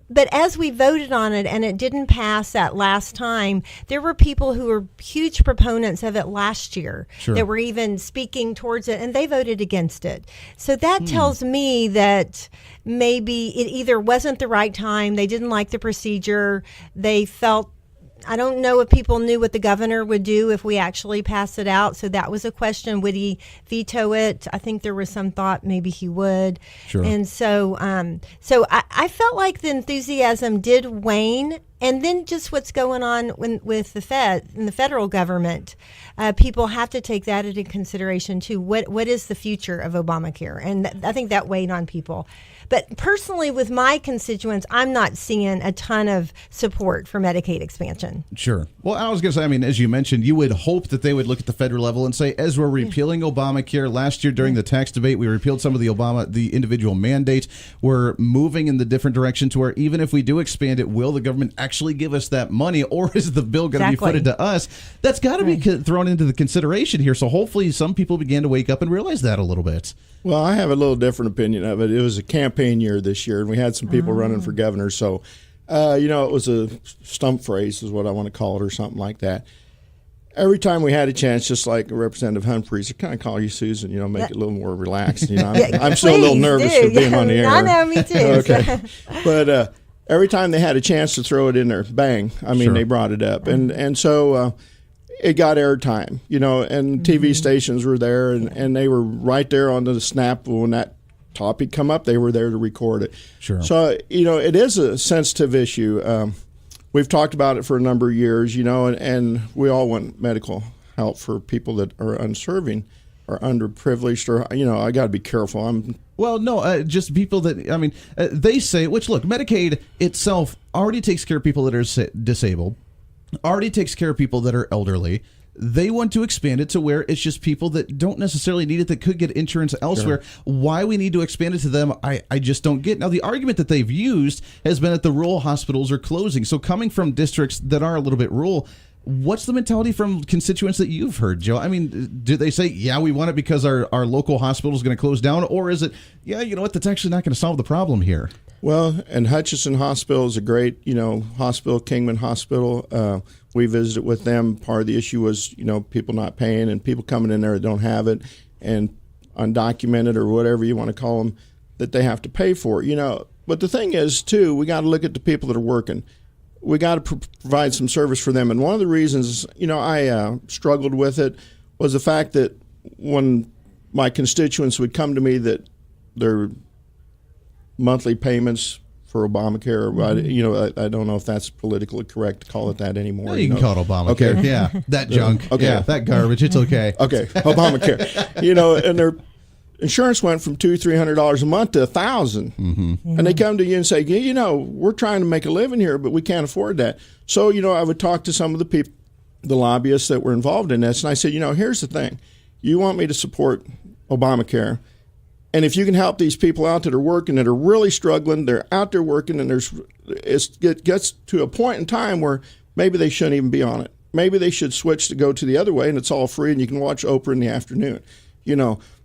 But as we voted on it and it didn't pass that last time, there were people who were huge proponents of it last year that were even speaking towards it, and they voted against it. So that tells me that maybe it either wasn't the right time, they didn't like the procedure, they felt, I don't know if people knew what the governor would do if we actually passed it out. So that was a question. Would he veto it? I think there was some thought maybe he would. Sure. And so I felt like the enthusiasm did wane. And then just what's going on with the Fed and the federal government, people have to take that into consideration too. What is the future of Obamacare? And I think that weighed on people. But personally, with my constituents, I'm not seeing a ton of support for Medicaid expansion. Sure. Well, I was going to say, I mean, as you mentioned, you would hope that they would look at the federal level and say, as we're repealing Obamacare, last year during the tax debate, we repealed some of the individual mandates. We're moving in the different direction to where even if we do expand it, will the government actually give us that money, or is the bill going to be footed to us? That's got to be thrown into the consideration here. So hopefully some people began to wake up and realize that a little bit. Well, I have a little different opinion of it. It was a campaign year this year, and we had some people running for governor. So, it was a stump phrase is what I want to call it, or something like that. every time we had a chance, just like Representative Humphries, I kind of call you Susan, make it a little more relaxed. I'm still a little nervous for being on the air. I know, me too. Okay. But every time they had a chance to throw it in there, bang, they brought it up. And so it got airtime, and TV stations were there, and they were right there on the snap when that topic come up. They were there to record it. Sure. So, it is a sensitive issue. We've talked about it for a number of years, and we all want medical help for people that are unserving or underprivileged, or, I got to be careful. Just people that, they say, which, look, Medicaid itself already takes care of people that are disabled, already takes care of people that are elderly. They want to expand it to where it's just people that don't necessarily need it, that could get insurance elsewhere. Sure. Why we need to expand it to them, I just don't get. Now, the argument that they've used has been that the rural hospitals are closing. So coming from districts that are a little bit rural, what's the mentality from constituents that you've heard, Joe? Do they say, yeah, we want it because our local hospital is going to close down? Or is it, yeah, you know what, that's actually not going to solve the problem here? Well, and Hutchinson Hospital is a great, hospital, Kingman Hospital. We visited with them. Part of the issue was, people not paying and people coming in there that don't have it and undocumented or whatever you want to call them, that they have to pay for, But the thing is, too, we got to look at the people that are working. We got to provide some service for them. And one of the reasons, I struggled with it was the fact that when my constituents would come to me that their monthly payments for Obamacare, I don't know if that's politically correct to call it that anymore. No, you can call it Obamacare. Okay. Yeah, that junk. Okay. Yeah, that garbage. It's okay. Okay, Obamacare. And their insurance went from $200-300 a month to $1,000, and they come to you and say, we're trying to make a living here, but we can't afford that. So, I would talk to some of the people, the lobbyists that were involved in this, and I said, here's the thing. You want me to support Obamacare, and if you can help these people out that are working, that are really struggling, they're out there working, and it gets to a point in time where maybe they shouldn't even be on it. Maybe they should switch to go to the other way, and it's all free, and you can watch Oprah in the afternoon,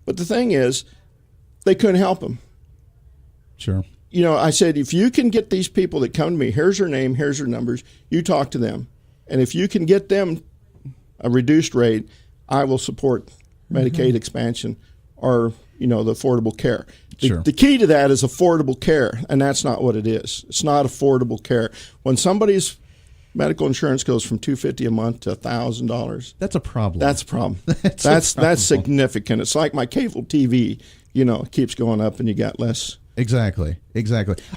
But the thing is, they couldn't help them. Sure. I said, if you can get these people that come to me, here's their name, here's their numbers, you talk to them. And if you can get them a reduced rate, I will support Medicaid expansion or, the affordable care. Sure. The key to that is affordable care, and that's not what it is. It's not affordable care. When somebody's medical insurance goes from $250 a month to $1,000. That's a problem. That's a problem. That's significant. It's like my cable TV, it keeps going up and you got less. Exactly.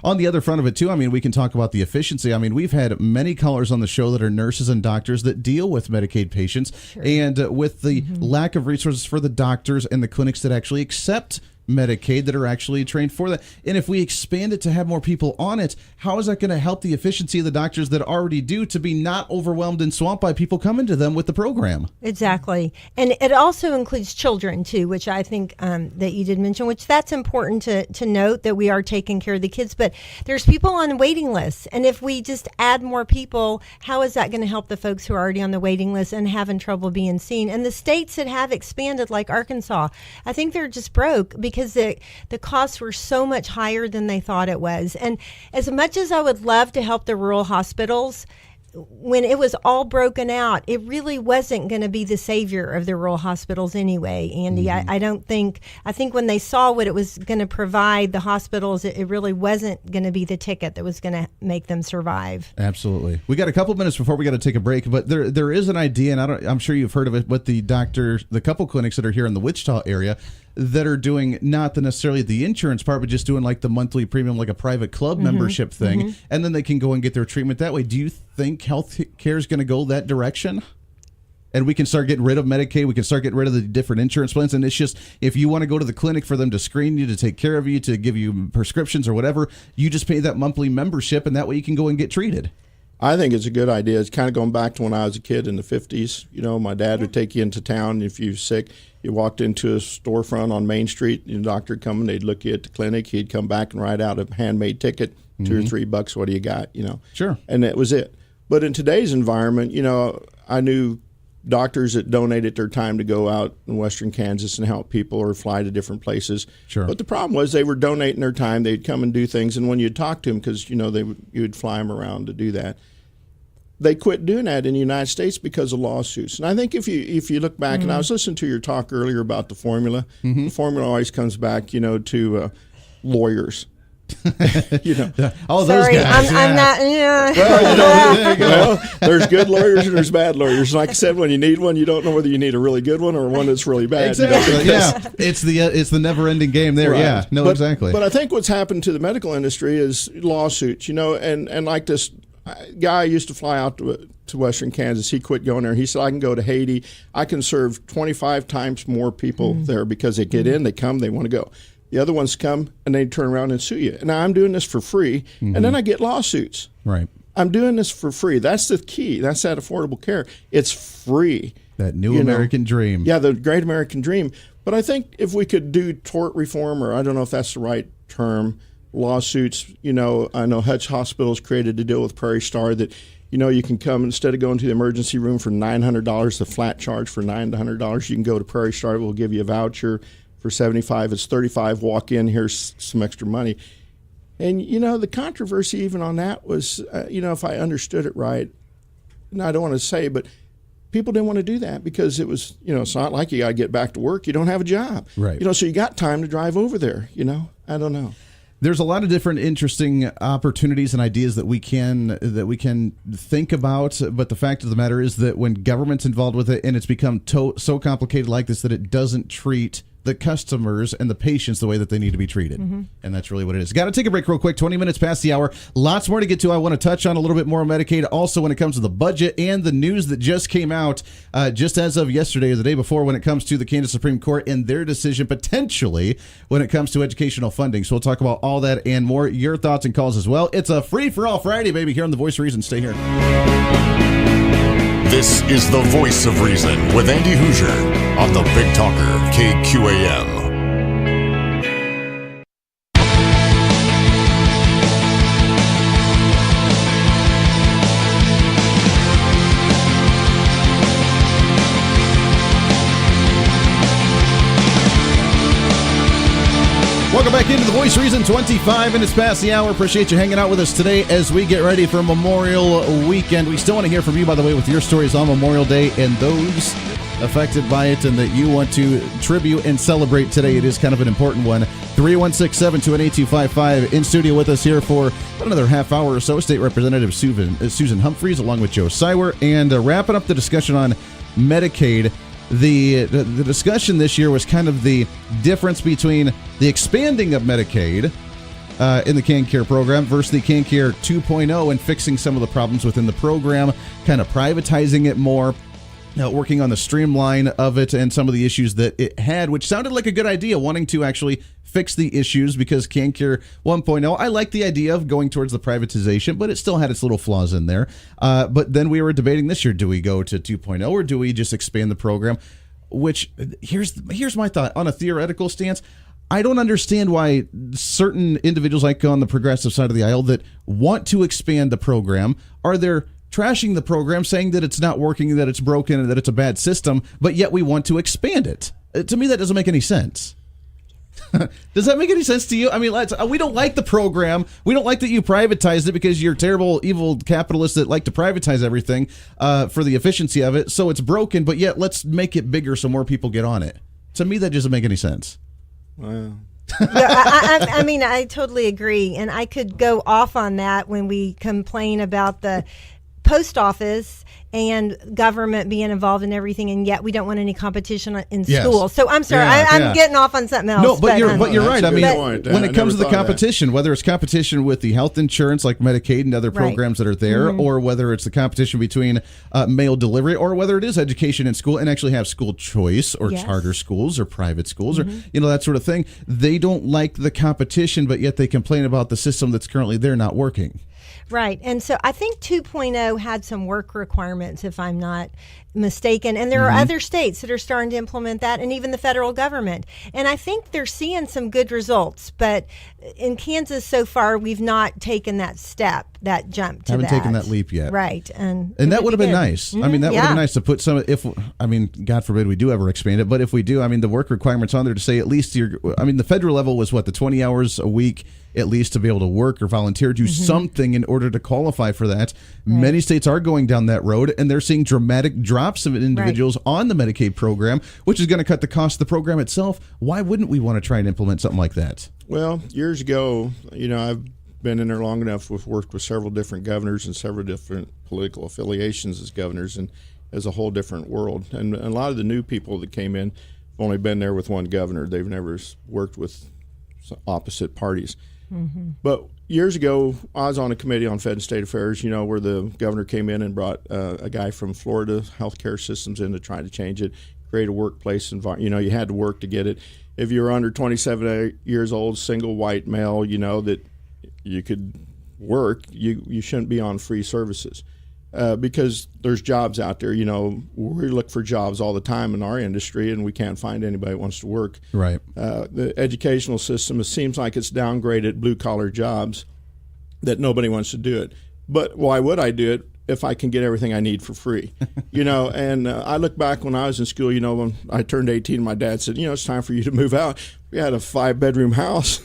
On the other front of it, too, we can talk about the efficiency. We've had many callers on the show that are nurses and doctors that deal with Medicaid patients. Sure. And with the lack of resources for the doctors and the clinics that actually accept Medicaid that are actually trained for that. And if we expand it to have more people on it, how is that going to help the efficiency of the doctors that already do to be not overwhelmed and swamped by people coming to them with the program? Exactly. And it also includes children, too, which I think that you did mention, which that's important to note that we are taking care of the kids. But there's people on waiting lists. And if we just add more people, how is that going to help the folks who are already on the waiting list and having trouble being seen? And the states that have expanded, like Arkansas, I think they're just broke because the costs were so much higher than they thought it was. And as much as I would love to help the rural hospitals, when it was all broken out, it really wasn't going to be the savior of the rural hospitals anyway, Andy. I think when they saw what it was going to provide the hospitals, it really wasn't going to be the ticket that was going to make them survive. Absolutely. We got a couple minutes before we got to take a break, but there is an idea, and I'm sure you've heard of it, but the couple clinics that are here in the Wichita area that are doing not necessarily the insurance part, but just doing like the monthly premium, like a private club membership thing, and then they can go and get their treatment that way. Do you think health care is going to go that direction? And we can start getting rid of Medicaid, we can start getting rid of the different insurance plans, and it's just, if you want to go to the clinic for them to screen you, to take care of you, to give you prescriptions or whatever, you just pay that monthly membership, and that way you can go and get treated. I think it's a good idea. It's kind of going back to when I was a kid in the 50s. My dad would take you into town. If you were sick, you walked into a storefront on Main Street, the doctor would come and they'd look you at the clinic. He'd come back and write out a handmade ticket, $2 or $3. What do you got? Sure. And that was it. But in today's environment, I knew doctors that donated their time to go out in western Kansas and help people or fly to different places. Sure. But the problem was they were donating their time. They'd come and do things. And when you'd talk to them, because, you'd fly them around to do that, they quit doing that in the United States because of lawsuits. And I think if you look back, and I was listening to your talk earlier about the formula, the formula always comes back, to lawyers. All those Sorry, guys. I'm not. Yeah. Well, there's good lawyers and there's bad lawyers. Like I said, when you need one, you don't know whether you need a really good one or one that's really bad. Exactly. It's the never-ending game there. Right. Yeah. No, exactly. But I think what's happened to the medical industry is lawsuits. And like this guy used to fly out to Western Kansas. He quit going there. He said, I can go to Haiti. I can serve 25 times more people there because they get in, they come, they want to go. The other ones come and they turn around and sue you. And I'm doing this for free, and then I get lawsuits. Right. I'm doing this for free. That's the key. That's that affordable care. It's free. That new American dream. Yeah, the great American dream. But I think if we could do tort reform, or I don't know if that's the right term, lawsuits. I know Hutch Hospital is created to deal with Prairie Star that, you can come instead of going to the emergency room for $900, the flat charge for $900, you can go to Prairie Star. We'll give you a voucher. For $75, it's $35. Walk in, here's some extra money. And, the controversy even on that was, if I understood it right, and I don't want to say, but people didn't want to do that because it was, it's not like you got to get back to work. You don't have a job. Right. So you got time to drive over there, I don't know. There's a lot of different interesting opportunities and ideas that we can think about, but the fact of the matter is that when government's involved with it and it's become so complicated like this that it doesn't treat the customers and the patients the way that they need to be treated. And that's really what it is. Got to take a break real quick. 20 minutes past the hour. Lots more to get to. I want to touch on a little bit more on Medicaid. Also, when it comes to the budget and the news that just came out just as of yesterday or the day before when it comes to the Kansas Supreme Court and their decision potentially when it comes to educational funding. So we'll talk about all that and more. Your thoughts and calls as well. It's a free-for-all Friday, baby, here on The Voice of Reason. Stay here. This is The Voice of Reason with Andy Hoosier on the Big Talker, KQAM. Welcome back into The Voice of Reason, 25 minutes past the hour. Appreciate you hanging out with us today as we get ready for Memorial Weekend. We still want to hear from you, by the way, with your stories on Memorial Day and those affected by it and that you want to tribute and celebrate today. It is kind of an important one. 316-728-8255. In studio with us here for another half hour or so, State Representative Susan Humphries along with Joe Seiwert. And wrapping up the discussion on Medicaid, the discussion this year was kind of the difference between the expanding of Medicaid in the CanCare program versus the CanCare 2.0 and fixing some of the problems within the program, kind of privatizing it more, working on the streamline of it and some of the issues that it had, which sounded like a good idea, wanting to actually fix the issues because CanCare 1.0, I like the idea of going towards the privatization, but it still had its little flaws in there. But then we were debating this year, do we go to 2.0 or do we just expand the program? Which, here's my thought. On a theoretical stance, I don't understand why certain individuals like on the progressive side of the aisle that want to expand the program are there trashing the program, saying that it's not working, that it's broken, and that it's a bad system, but yet we want to expand it. To me, that doesn't make any sense. Does that make any sense to you? I mean, we don't like the program. We don't like that you privatized it because you're terrible, evil capitalists that like to privatize everything for the efficiency of it. So it's broken, but yet let's make it bigger so more people get on it. To me, that doesn't make any sense. Wow. I mean, I totally agree. And I could go off on that when we complain about the post office and government being involved in everything, and yet we don't want any competition in school. So I'm sorry, I'm getting off on something else. No, but you're right. I mean, when it comes to the thought of competition, whether it's competition with the health insurance like Medicaid and other programs that are there, or whether it's the competition between mail delivery, or whether it is education in school and actually have school choice or charter schools or private schools or that sort of thing, they don't like the competition, but yet they complain about the system that's currently there not working. Right. And so I think 2.0 had some work requirements, if I'm not mistaken. And there are other states that are starting to implement that, and even the federal government. And I think they're seeing some good results. But in Kansas so far, we've not taken that step, that jump to Haven't taken that leap yet. Right. And that would have been nice. I mean, that would have been nice to put some, God forbid we do ever expand it. But if we do, I mean, the work requirements on there to say at least the federal level was what, the 20 hours a week at least to be able to work or volunteer, do something in order to qualify for that. Right. Many states are going down that road, and they're seeing dramatic drops of individuals on the Medicaid program, which is going to cut the cost of the program itself. Why wouldn't we want to try and implement something like that? Well, years ago, I've been in there long enough. We've worked with several different governors and several different political affiliations as governors, and as a whole different world. And a lot of the new people that came in have only been there with one governor. They've never worked with opposite parties. But years ago, I was on a committee on Fed and State Affairs, where the governor came in and brought a guy from Florida healthcare systems in to try to change it, create a workplace environment. You had to work to get it. If you were under 27 years old, single white male, that you could work, you shouldn't be on free services. Because there's jobs out there. We look for jobs all the time in our industry, and we can't find anybody that wants to work. Right. The educational system, it seems like it's downgraded blue-collar jobs that nobody wants to do it. But why would I do it if I can get everything I need for free? And I look back when I was in school, when I turned 18, my dad said, it's time for you to move out. We had a 5-bedroom house.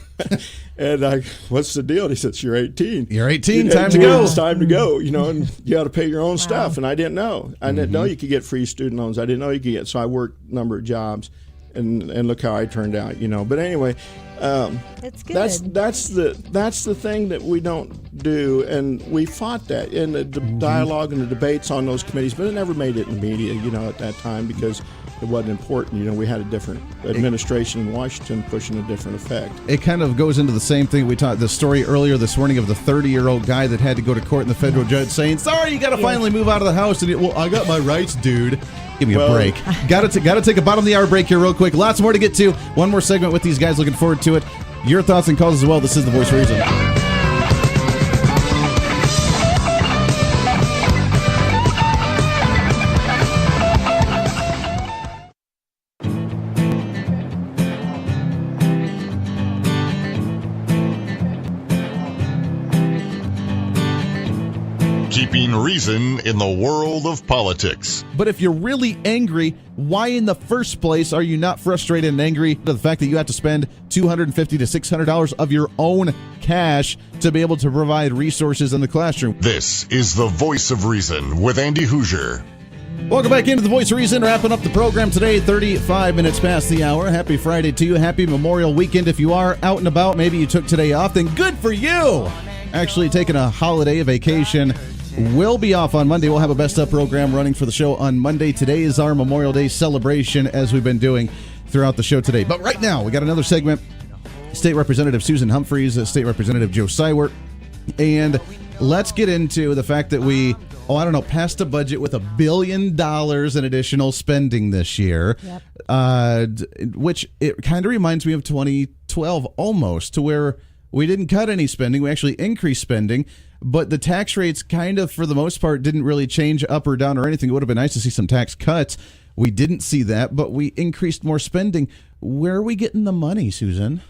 And what's the deal? And he said, you're 18. You're 18, time to go. It's time to go, and you got to pay your own stuff. And I didn't know. I didn't know you could get free student loans. I didn't know you could get. So I worked a number of jobs, and look how I turned out, But anyway, that's good. That's the thing that we don't do, and we fought that in the dialogue and the debates on those committees, but it never made it in the media, at that time, because it wasn't important. We had a different administration in Washington pushing a different effect. It kind of goes into the same thing we talked the story earlier this morning of the 30-year-old guy that had to go to court and the federal judge saying, "Sorry, you got to finally move out of the house." And I got my rights, dude. Give me a break. Got to take a bottom of the hour break here real quick. Lots more to get to. One more segment with these guys. Looking forward to it. Your thoughts and calls as well. This is The Voice of Reason. Keeping reason in the world of politics. But if you're really angry, why in the first place are you not frustrated and angry at the fact that you have to spend $250 to $600 of your own cash to be able to provide resources in the classroom? This is The Voice of Reason with Andy Hoosier. Welcome back into The Voice of Reason. Wrapping up the program today, 35 minutes past the hour. Happy Friday to you. Happy Memorial Weekend. If you are out and about, maybe you took today off, then good for you. Actually taking a holiday, a vacation. We'll be off on Monday. We'll have a Best Up program running for the show on Monday. Today is our Memorial Day celebration, as we've been doing throughout the show today. But right now, we got another segment. State Representative Susan Humphries, State Representative Joe Seiwert. And let's get into the fact that we, passed a budget with $1 billion in additional spending this year. Yep. Which it kind of reminds me of 2012 almost, to where we didn't cut any spending. We actually increased spending. But the tax rates kind of, for the most part, didn't really change up or down or anything. It would have been nice to see some tax cuts. We didn't see that, but we increased more spending. Where are we getting the money, Susan?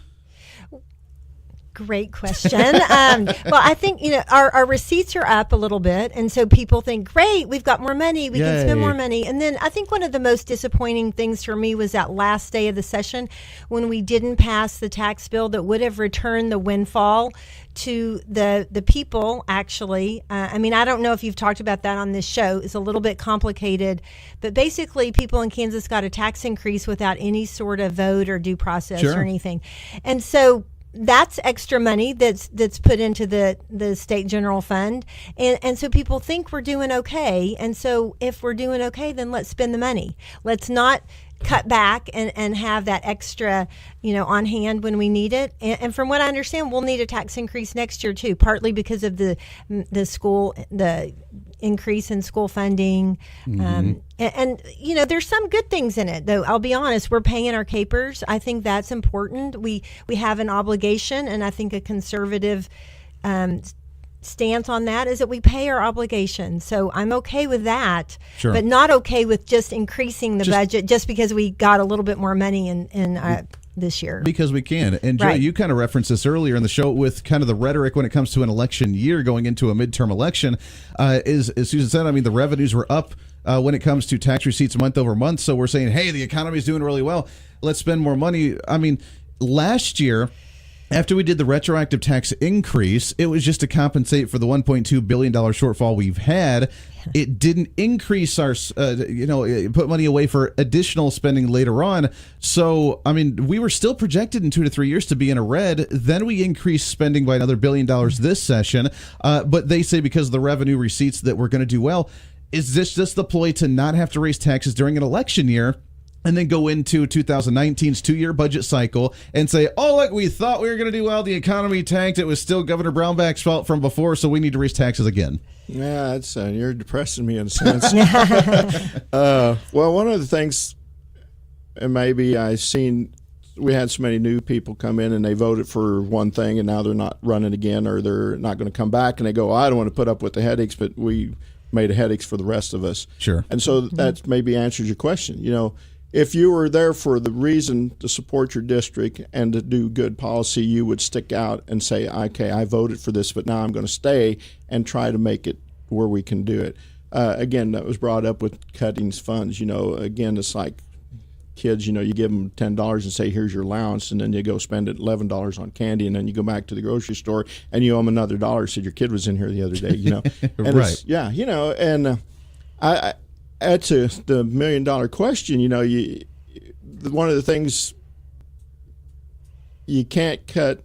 Great question. Well, I think, our receipts are up a little bit. And so people think, great, we've got more money. We can spend more money. And then I think one of the most disappointing things for me was that last day of the session when we didn't pass the tax bill that would have returned the windfall to the people, actually. I don't know if you've talked about that on this show. It's a little bit complicated. But basically, people in Kansas got a tax increase without any sort of vote or due process or anything. And so that's extra money that's put into the state general fund. And so people think we're doing okay. And so if we're doing okay, then let's spend the money. Let's not cut back and have that extra, on hand when we need it. And from what I understand, we'll need a tax increase next year too, partly because of the increase in school funding. And there's some good things in it, though. I'll be honest, we're paying our capers. I think that's important. We have an obligation, and I think a conservative stance on that is that we pay our obligation. So I'm okay with that, but not okay with just increasing the budget just because we got a little bit more money in this year. Because we can. And Joe, you kind of referenced this earlier in the show with kind of the rhetoric when it comes to an election year going into a midterm election. As Susan said, the revenues were up when it comes to tax receipts month over month. So we're saying, hey, the economy is doing really well. Let's spend more money. Last year, after we did the retroactive tax increase, it was just to compensate for the $1.2 billion shortfall we've had. It didn't increase our, put money away for additional spending later on. So, I mean, we were still projected in 2 to 3 years to be in a red. Then we increased spending by another $1 billion this session. But they say because of the revenue receipts that we're going to do well. Is this just the ploy to not have to raise taxes during an election year? And then go into 2019's 2-year budget cycle and say, oh, look, we thought we were going to do well. The economy tanked. It was still Governor Brownback's fault from before, so we need to raise taxes again. Yeah, that's you're depressing me in a sense. Well, one of the things, and maybe I've seen, we had so many new people come in and they voted for one thing and now they're not running again, or they're not going to come back, and they go, I don't want to put up with the headaches, but we made headaches for the rest of us. Sure. And so that maybe answers your question. If you were there for the reason to support your district and to do good policy, you would stick out and say, okay, I voted for this, but now I'm going to stay and try to make it where we can do it. Again, that was brought up with cutting funds. Again, it's like kids, you give them $10 and say, here's your allowance, and then you go spend $11 on candy, and then you go back to the grocery store and you owe them another $1. Said your kid was in here the other day, And right. And I add to the $1 million question, one of the things you can't cut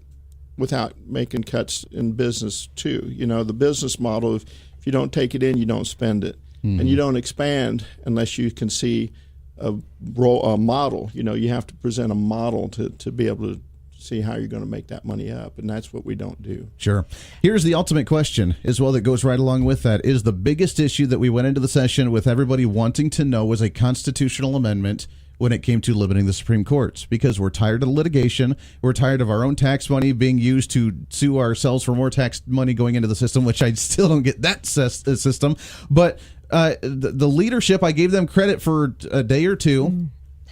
without making cuts in business too. The business model, if you don't take it in, you don't spend it. Mm-hmm. And you don't expand unless you can see a model. You have to present a model to be able to see how you're going to make that money up, and that's what we don't do. Sure. Here's the ultimate question as well that goes right along with that. Is the biggest issue that we went into the session with everybody wanting to know was a constitutional amendment when it came to limiting the Supreme Courts, because we're tired of litigation. We're tired of our own tax money being used to sue ourselves for more tax money going into the system, which I still don't get that system. But the leadership, I gave them credit for a day or two,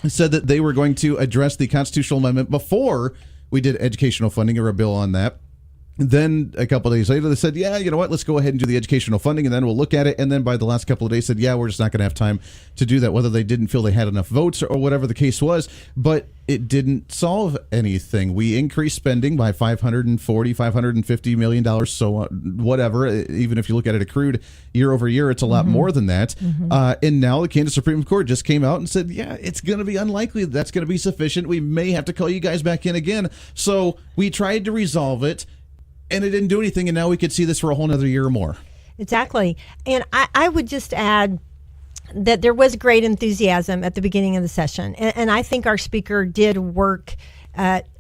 said that they were going to address the constitutional amendment before we did educational funding or a bill on that. Then a couple of days later, they said, yeah, you know what, let's go ahead and do the educational funding, and then we'll look at it. And then by the last couple of days said, yeah, we're just not going to have time to do that, whether they didn't feel they had enough votes or whatever the case was. But it didn't solve anything. We increased spending by $550 million. So whatever, even if you look at it accrued year over year, it's a lot more than that. And now the Kansas Supreme Court just came out and said, yeah, it's going to be unlikely that's going to be sufficient. We may have to call you guys back in again. So we tried to resolve it, and it didn't do anything, and now we could see this for a whole nother year or more. Exactly. And I would just add that there was great enthusiasm at the beginning of the session. And I think our speaker did work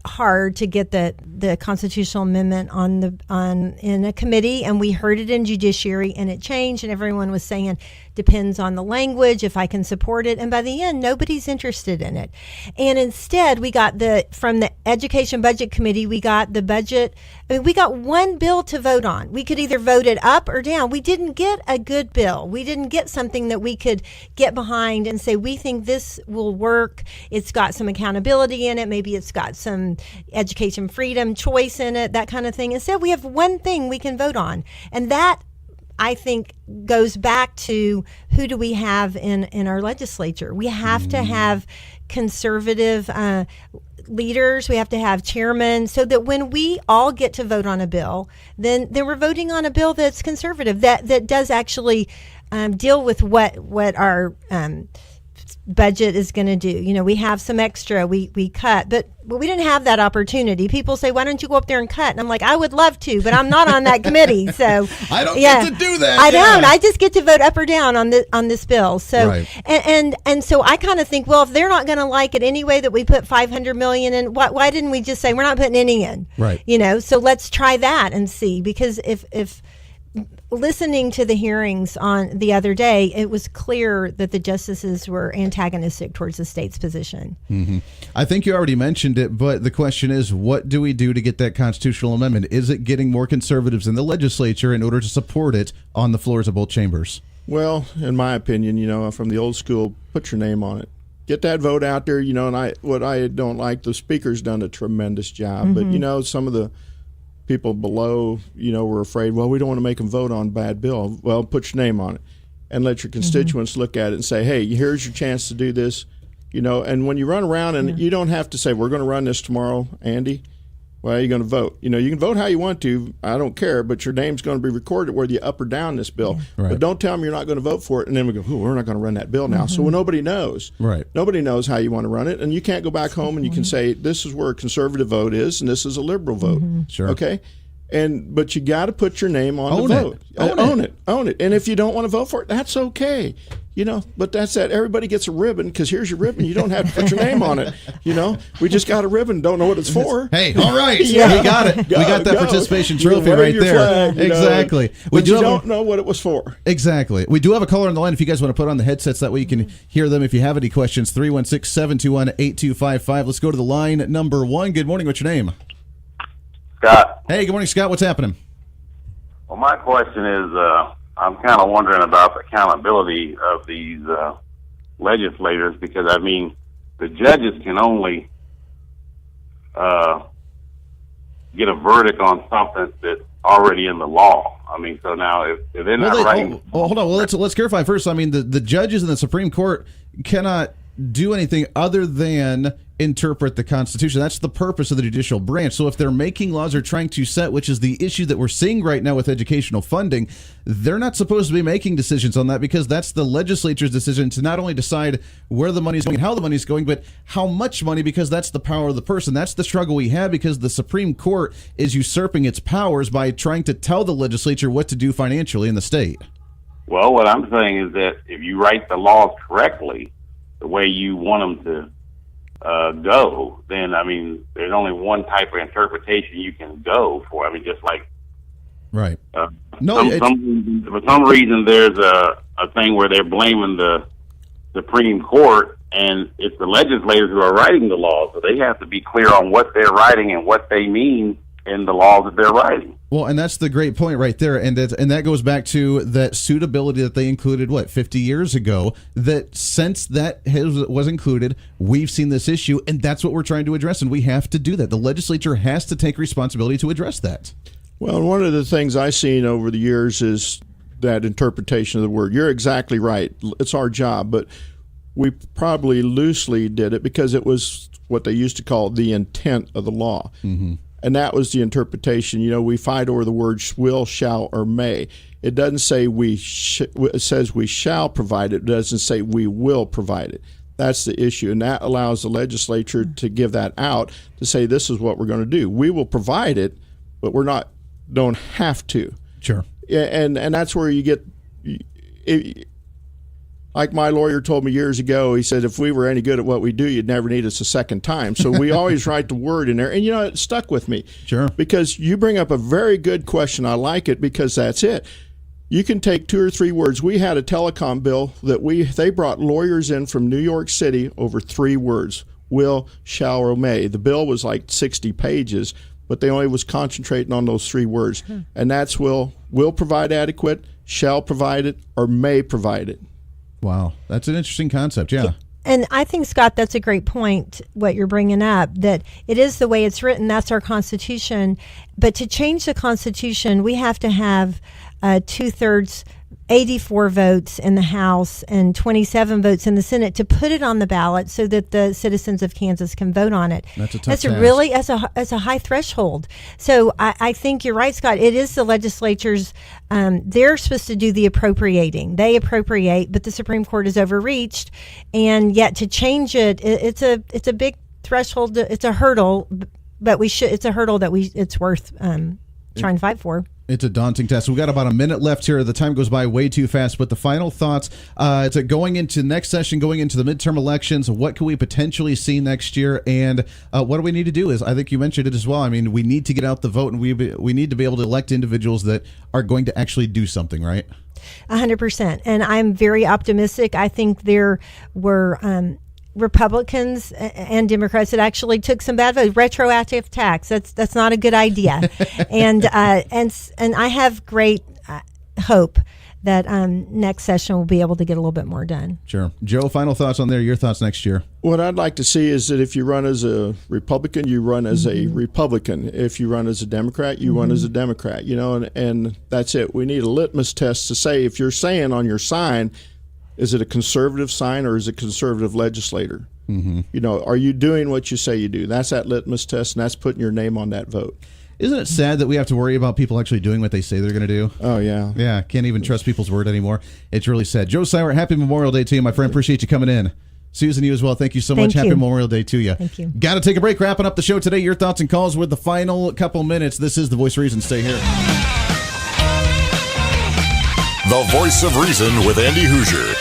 hard to get the constitutional amendment in a committee, and we heard it in judiciary, and it changed, and everyone was saying depends on the language, if I can support it. And by the end, nobody's interested in it. And instead, we got from the Education Budget Committee, we got the budget. I mean, we got one bill to vote on. We could either vote it up or down. We didn't get a good bill. We didn't get something that we could get behind and say, we think this will work. It's got some accountability in it. Maybe it's got some education freedom, choice in it, that kind of thing. Instead, we have one thing we can vote on. And that, I think, goes back to who do we have in our legislature. We have to have conservative leaders. We have to have chairmen, so that when we all get to vote on a bill, then we're voting on a bill that's conservative, that does actually deal with what our budget is going to do. We have some extra, we cut, but we didn't have that opportunity. People say, why don't you go up there and cut? And I'm like, I would love to, but I'm not on that committee. So I don't get to do that. I don't. I just get to vote up or down on this bill. So right. and so I kind of think, well, if they're not going to like it anyway that we put $500 million in, why didn't we just say we're not putting any in? Right. So let's try that and see, because if listening to the hearings on the other day, it was clear that the justices were antagonistic towards the state's position. Mm-hmm. I think you already mentioned it, but the question is, what do we do to get that constitutional amendment? Is it getting more conservatives in the legislature in order to support it on the floors of both chambers? Well, in my opinion, from the old school, put your name on it. Get that vote out there, and what I don't like, the speaker's done a tremendous job, but, some of the people below, were afraid, well, we don't want to make them vote on a bad bill. Well, put your name on it and let your constituents look at it and say, hey, here's your chance to do this. And when you run around, and you don't have to say, we're going to run this tomorrow, Andy. Well, you're going to vote. You can vote how you want to. I don't care, but your name's going to be recorded whether you up or down this bill. Right. But don't tell them you're not going to vote for it, and then we go, we're not going to run that bill now. So nobody knows. Right. Nobody knows how you want to run it, and you can't go back home and you can say, this is where a conservative vote is, and this is a liberal vote. Sure. Okay? But you got to put your name on the vote. Own it. And if you don't want to vote for it, that's okay. But that's that. Everybody gets a ribbon because here's your ribbon. You don't have to put your name on it. We just got a ribbon. Don't know what it's for. Hey, all right. We got it. We got that participation trophy right there. Flag, exactly. But you don't know what it was for. Exactly. We do have a caller on the line if you guys want to put on the headsets. That way you can hear them if you have any questions. 316-721-8255. Let's go to the line number 1. Good morning. What's your name? Scott. Hey, good morning, Scott. What's happening? Well, my question is, I'm kind of wondering about the accountability of these legislators because, the judges can only get a verdict on something that's already in the law. So now if they're not writing... hold on. Well, let's clarify first. The judges in the Supreme Court cannot do anything other than interpret the Constitution. That's the purpose of the judicial branch. So if they're making laws or trying to set, which is the issue that we're seeing right now with educational funding, they're not supposed to be making decisions on that because that's the legislature's decision to not only decide where the money's going, how the money's going, but how much money, because that's the power of the person. That's the struggle we have because the Supreme Court is usurping its powers by trying to tell the legislature what to do financially in the state. Well, what I'm saying is that if you write the laws correctly, the way you want them to go, then there's only one type of interpretation you can go for. Just like right. For some reason, there's a thing where they're blaming the Supreme Court, and it's the legislators who are writing the laws, so they have to be clear on what they're writing and what they mean in the laws that they're writing. Well, and that's the great point right there, and that goes back to that suitability that they included 50 years ago. That since that was included, we've seen this issue, and that's what we're trying to address, and we have to do that. The legislature has to take responsibility to address that. Well, one of the things I've seen over the years is that interpretation of the word. You're exactly right. It's our job, but we probably loosely did it because it was what they used to call the intent of the law. Mm-hmm. And that was the interpretation. We fight over the words will, shall, or may. It doesn't say it says we shall provide it. It doesn't say we will provide it. That's the issue. And that allows the legislature to give that out to say this is what we're going to do. We will provide it, but don't have to. Sure. And that's where you get... Like my lawyer told me years ago, he said, if we were any good at what we do, you'd never need us a second time. So we always write the word in there. And, it stuck with me. Sure. Because you bring up a very good question. I like it because that's it. You can take 2 or 3 words. We had a telecom bill that they brought lawyers in from New York City over 3 words, will, shall, or may. The bill was like 60 pages, but they only was concentrating on those 3 words. And that's will provide adequate, shall provide it, or may provide it. Wow, that's an interesting concept, yeah. And I think, Scott, that's a great point, what you're bringing up, that it is the way it's written. That's our Constitution. But to change the Constitution, we have to have 2/3, 84 votes in the House and 27 votes in the Senate to put it on the ballot so that the citizens of Kansas can vote on it. That's a tough task. That's a high threshold. So I think you're right, Scott. It is the legislatures. They're supposed to do the appropriating. They appropriate, but the Supreme Court has overreached, and yet to change it, it's a big threshold. It's a hurdle, but it's a hurdle that it's worth trying to fight for. It's a daunting task. We've got about a minute left here. The time goes by way too fast, but the final thoughts, it's going into next session, going into the midterm elections, what can we potentially see next year, and what do we need to do is, I think you mentioned it as well, we need to get out the vote, and we need to be able to elect individuals that are going to actually do something, right? 100%. And I'm very optimistic. I think there were... Republicans and Democrats that actually took some bad votes. Retroactive tax, that's not a good idea. and I have great hope that next session we'll be able to get a little bit more done. Sure. Joe, final thoughts on there, your thoughts next year? What I'd like to see is that if you run as a Republican, you run as a Republican. If you run as a Democrat, you run as a Democrat, and that's it. We need a litmus test to say if you're saying on your sign, is it a conservative sign or is it a conservative legislator? You know, are you doing what you say you do? That's that litmus test, and that's putting your name on that vote. Isn't it sad that we have to worry about people actually doing what they say they're going to do? Oh, yeah. Yeah, can't even trust people's word anymore. It's really sad. Joe Seiwert, happy Memorial Day to you, my friend. Appreciate you coming in. Susan, you as well. Thank you so much. Happy Memorial Day to you. Thank you. Got to take a break. Wrapping up the show today. Your thoughts and calls with the final couple minutes. This is The Voice of Reason. Stay here. The Voice of Reason with Andy Hoosier.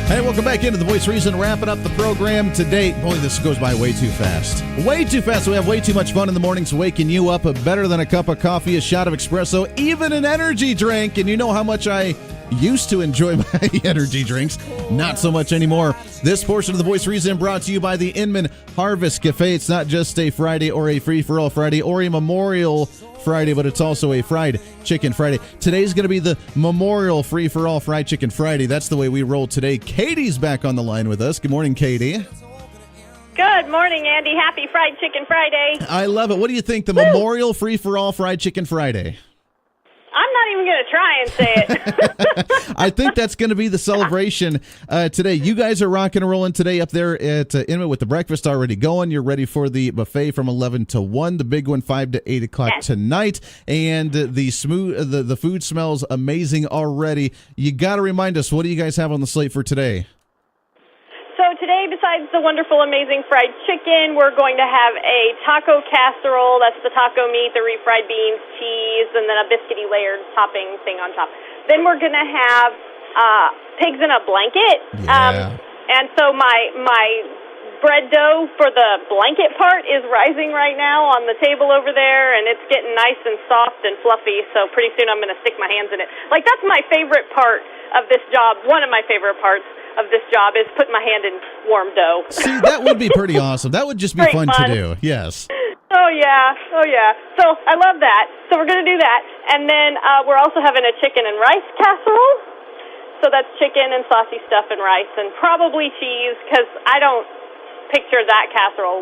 Hey, welcome back into The Voice of Reason. Wrapping up the program today. Boy, this goes by way too fast. Way too fast. We have way too much fun in the mornings, waking you up better than a cup of coffee, a shot of espresso, even an energy drink. And you know how much I used to enjoy my energy drinks. Not so much anymore. This portion of The Voice of Reason brought to you by the Inman Harvest Cafe. It's not just a Friday or a free-for-all Friday or a Memorial Friday, but it's also a fried chicken Friday. Today's going to be the Memorial Free-for-all Fried Chicken Friday. That's the way we roll today. Katie's back on the line with us. Good morning, Katie. Good morning, Andy. Happy Fried Chicken Friday. I love it. What do you think, the Memorial Free-for-all Fried Chicken Friday? I'm not even going to try and say it. I think that's going to be the celebration today. You guys are rocking and rolling today up there at Inman with the breakfast already going. You're ready for the buffet from 11 to 1, the big one 5 to 8 o'clock tonight. And the food smells amazing already. You got to remind us, what do you guys have on the slate for today? So today, besides the wonderful, amazing fried chicken, we're going to have a taco casserole. That's the taco meat, the refried beans, cheese, and then a biscuity layered topping thing on top. Then we're going to have pigs in a blanket. Yeah. And so my bread dough for the blanket part is rising right now on the table over there, and it's getting nice and soft and fluffy, so pretty soon I'm going to stick my hands in it. Like, that's my favorite part of this job. One of my favorite parts of this job is putting my hand in warm dough. See, that would be pretty awesome. That would just be fun to do. Yes. Oh, yeah. So I love that. So we're going to do that. And then we're also having a chicken and rice casserole. So that's chicken and saucy stuff and rice and probably cheese, because I don't picture that casserole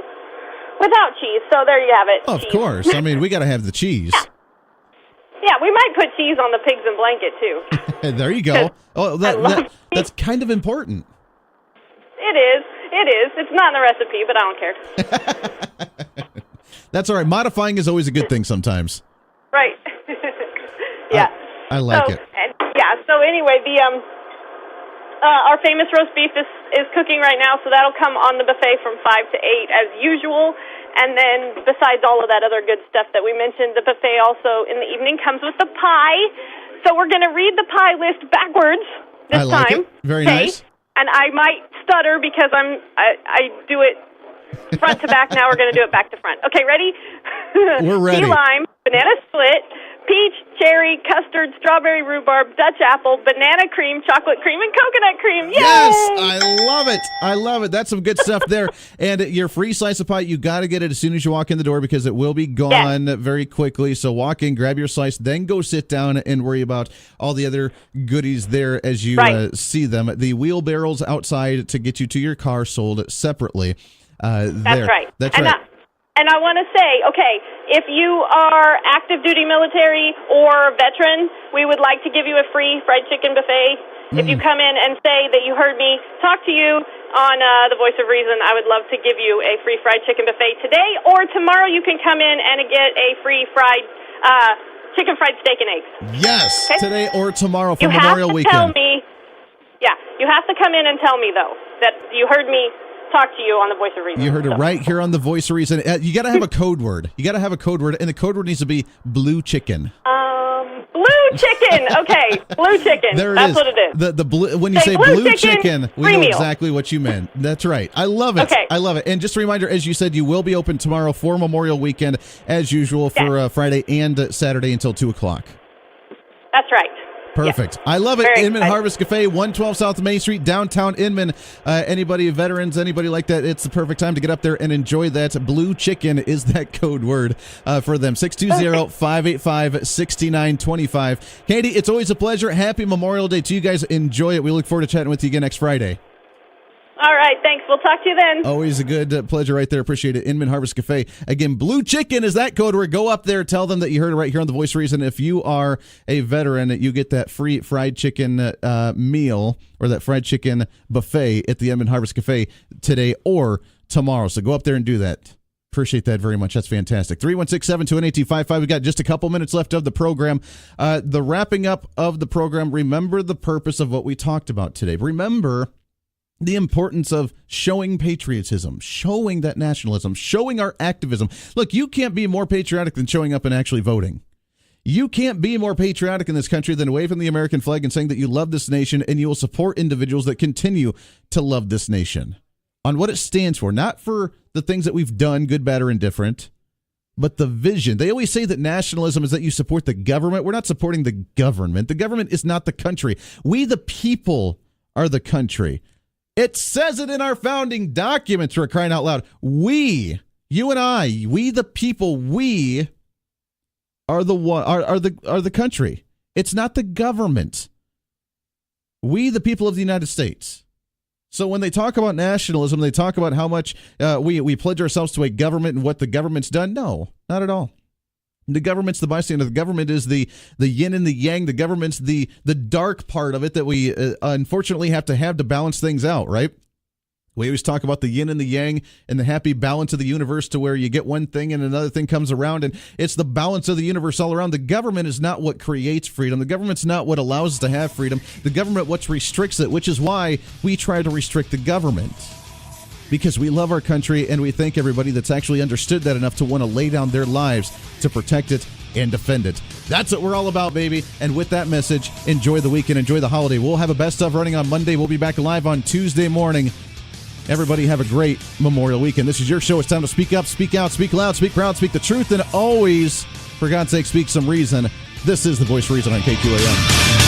without cheese. So there you have it. Of course. I mean, we got to have the cheese. Yeah, we might put cheese on the pigs in blanket, too. There you go. Oh, that's kind of important. It is. It's not in the recipe, but I don't care. That's all right. Modifying is always a good thing sometimes. Right. Yeah. I like it. So anyway, the our famous roast beef is cooking right now, so that'll come on the buffet from 5 to 8 as usual. And then besides all of that other good stuff that we mentioned, the buffet also in the evening comes with the pie. So we're going to read the pie list backwards this time. It. Very nice. And I might stutter because I do it front to back. Now we're going to do it back to front. Okay, ready? We're ready. Key lime, banana split, peach, cherry, custard, strawberry rhubarb, Dutch apple, banana cream, chocolate cream, and coconut cream. Yay! Yes, I love it. That's some good stuff there. And your free slice of pie, you got to get it as soon as you walk in the door because it will be gone very quickly. So walk in, grab your slice, then go sit down and worry about all the other goodies there as you see them. The wheelbarrows outside to get you to your car sold separately. That's right. That's right. And I want to say, okay, if you are active duty military or veteran, we would like to give you a free fried chicken buffet. If you come in and say that you heard me talk to you on The Voice of Reason, I would love to give you a free fried chicken buffet today, or tomorrow you can come in and get a free fried chicken fried steak and eggs. Yes, okay? Today or tomorrow for Memorial Weekend. You have to come in and tell me, though, that you heard me talk to you on The Voice of Reason. You heard it right here on The Voice of Reason. You got to have a code word. And the code word needs to be blue chicken. Blue chicken. Okay, blue chicken. That's what it is. The blue. When you say blue chicken, we know exactly what you meant. That's right. I love it. Okay. I love it. And just a reminder, as you said, you will be open tomorrow for Memorial Weekend, as usual, for Friday and Saturday until 2 o'clock. That's right. Perfect. I love it. Inman Harvest Cafe, 112 South Main Street, downtown Inman. Anybody, veterans, anybody like that, it's the perfect time to get up there and enjoy that. Blue chicken is that code word for them. 620-585-6925. Katie, it's always a pleasure. Happy Memorial Day to you guys. Enjoy it. We look forward to chatting with you again next Friday. All right, thanks. We'll talk to you then. Always a good pleasure right there. Appreciate it. Inman Harvest Cafe. Again, Blue Chicken is that code word. Go up there, tell them that you heard it right here on The Voice of Reason. If you are a veteran, you get that free fried chicken meal or that fried chicken buffet at the Inman Harvest Cafe today or tomorrow. So go up there and do that. Appreciate that very much. That's fantastic. 316-721-8255. We got just a couple minutes left of the program. The wrapping up of the program, remember the purpose of what we talked about today. Remember the importance of showing patriotism, showing that nationalism, showing our activism. Look, you can't be more patriotic than showing up and actually voting. You can't be more patriotic in this country than waving the American flag and saying that you love this nation and you will support individuals that continue to love this nation on what it stands for, not for the things that we've done, good, bad, or indifferent, but the vision. They always say that nationalism is that you support the government. We're not supporting the government. The government is not the country. We, the people, are the country. It says it in our founding documents, for crying out loud. We, you and I, we the people, we are the country. It's not the government. We the people of the United States. So when they talk about nationalism, they talk about how much we pledge ourselves to a government and what the government's done. No, not at all. The government's the bystander. The government is the yin and the yang. The government's the dark part of it that we unfortunately have to balance things out, right? We always talk about the yin and the yang and the happy balance of the universe to where you get one thing and another thing comes around, and it's the balance of the universe all around. The government is not what creates freedom. The government's not what allows us to have freedom. The government what restricts it, which is why we try to restrict the government. Because we love our country, and we thank everybody that's actually understood that enough to want to lay down their lives to protect it and defend it. That's what we're all about, baby. And with that message, enjoy the weekend, enjoy the holiday. We'll have a best of running on Monday. We'll be back live on Tuesday morning. Everybody have a great Memorial weekend. This is your show. It's time to speak up, speak out, speak loud, speak proud, speak the truth, and always, for God's sake, speak some reason. This is The Voice of Reason on KQAM.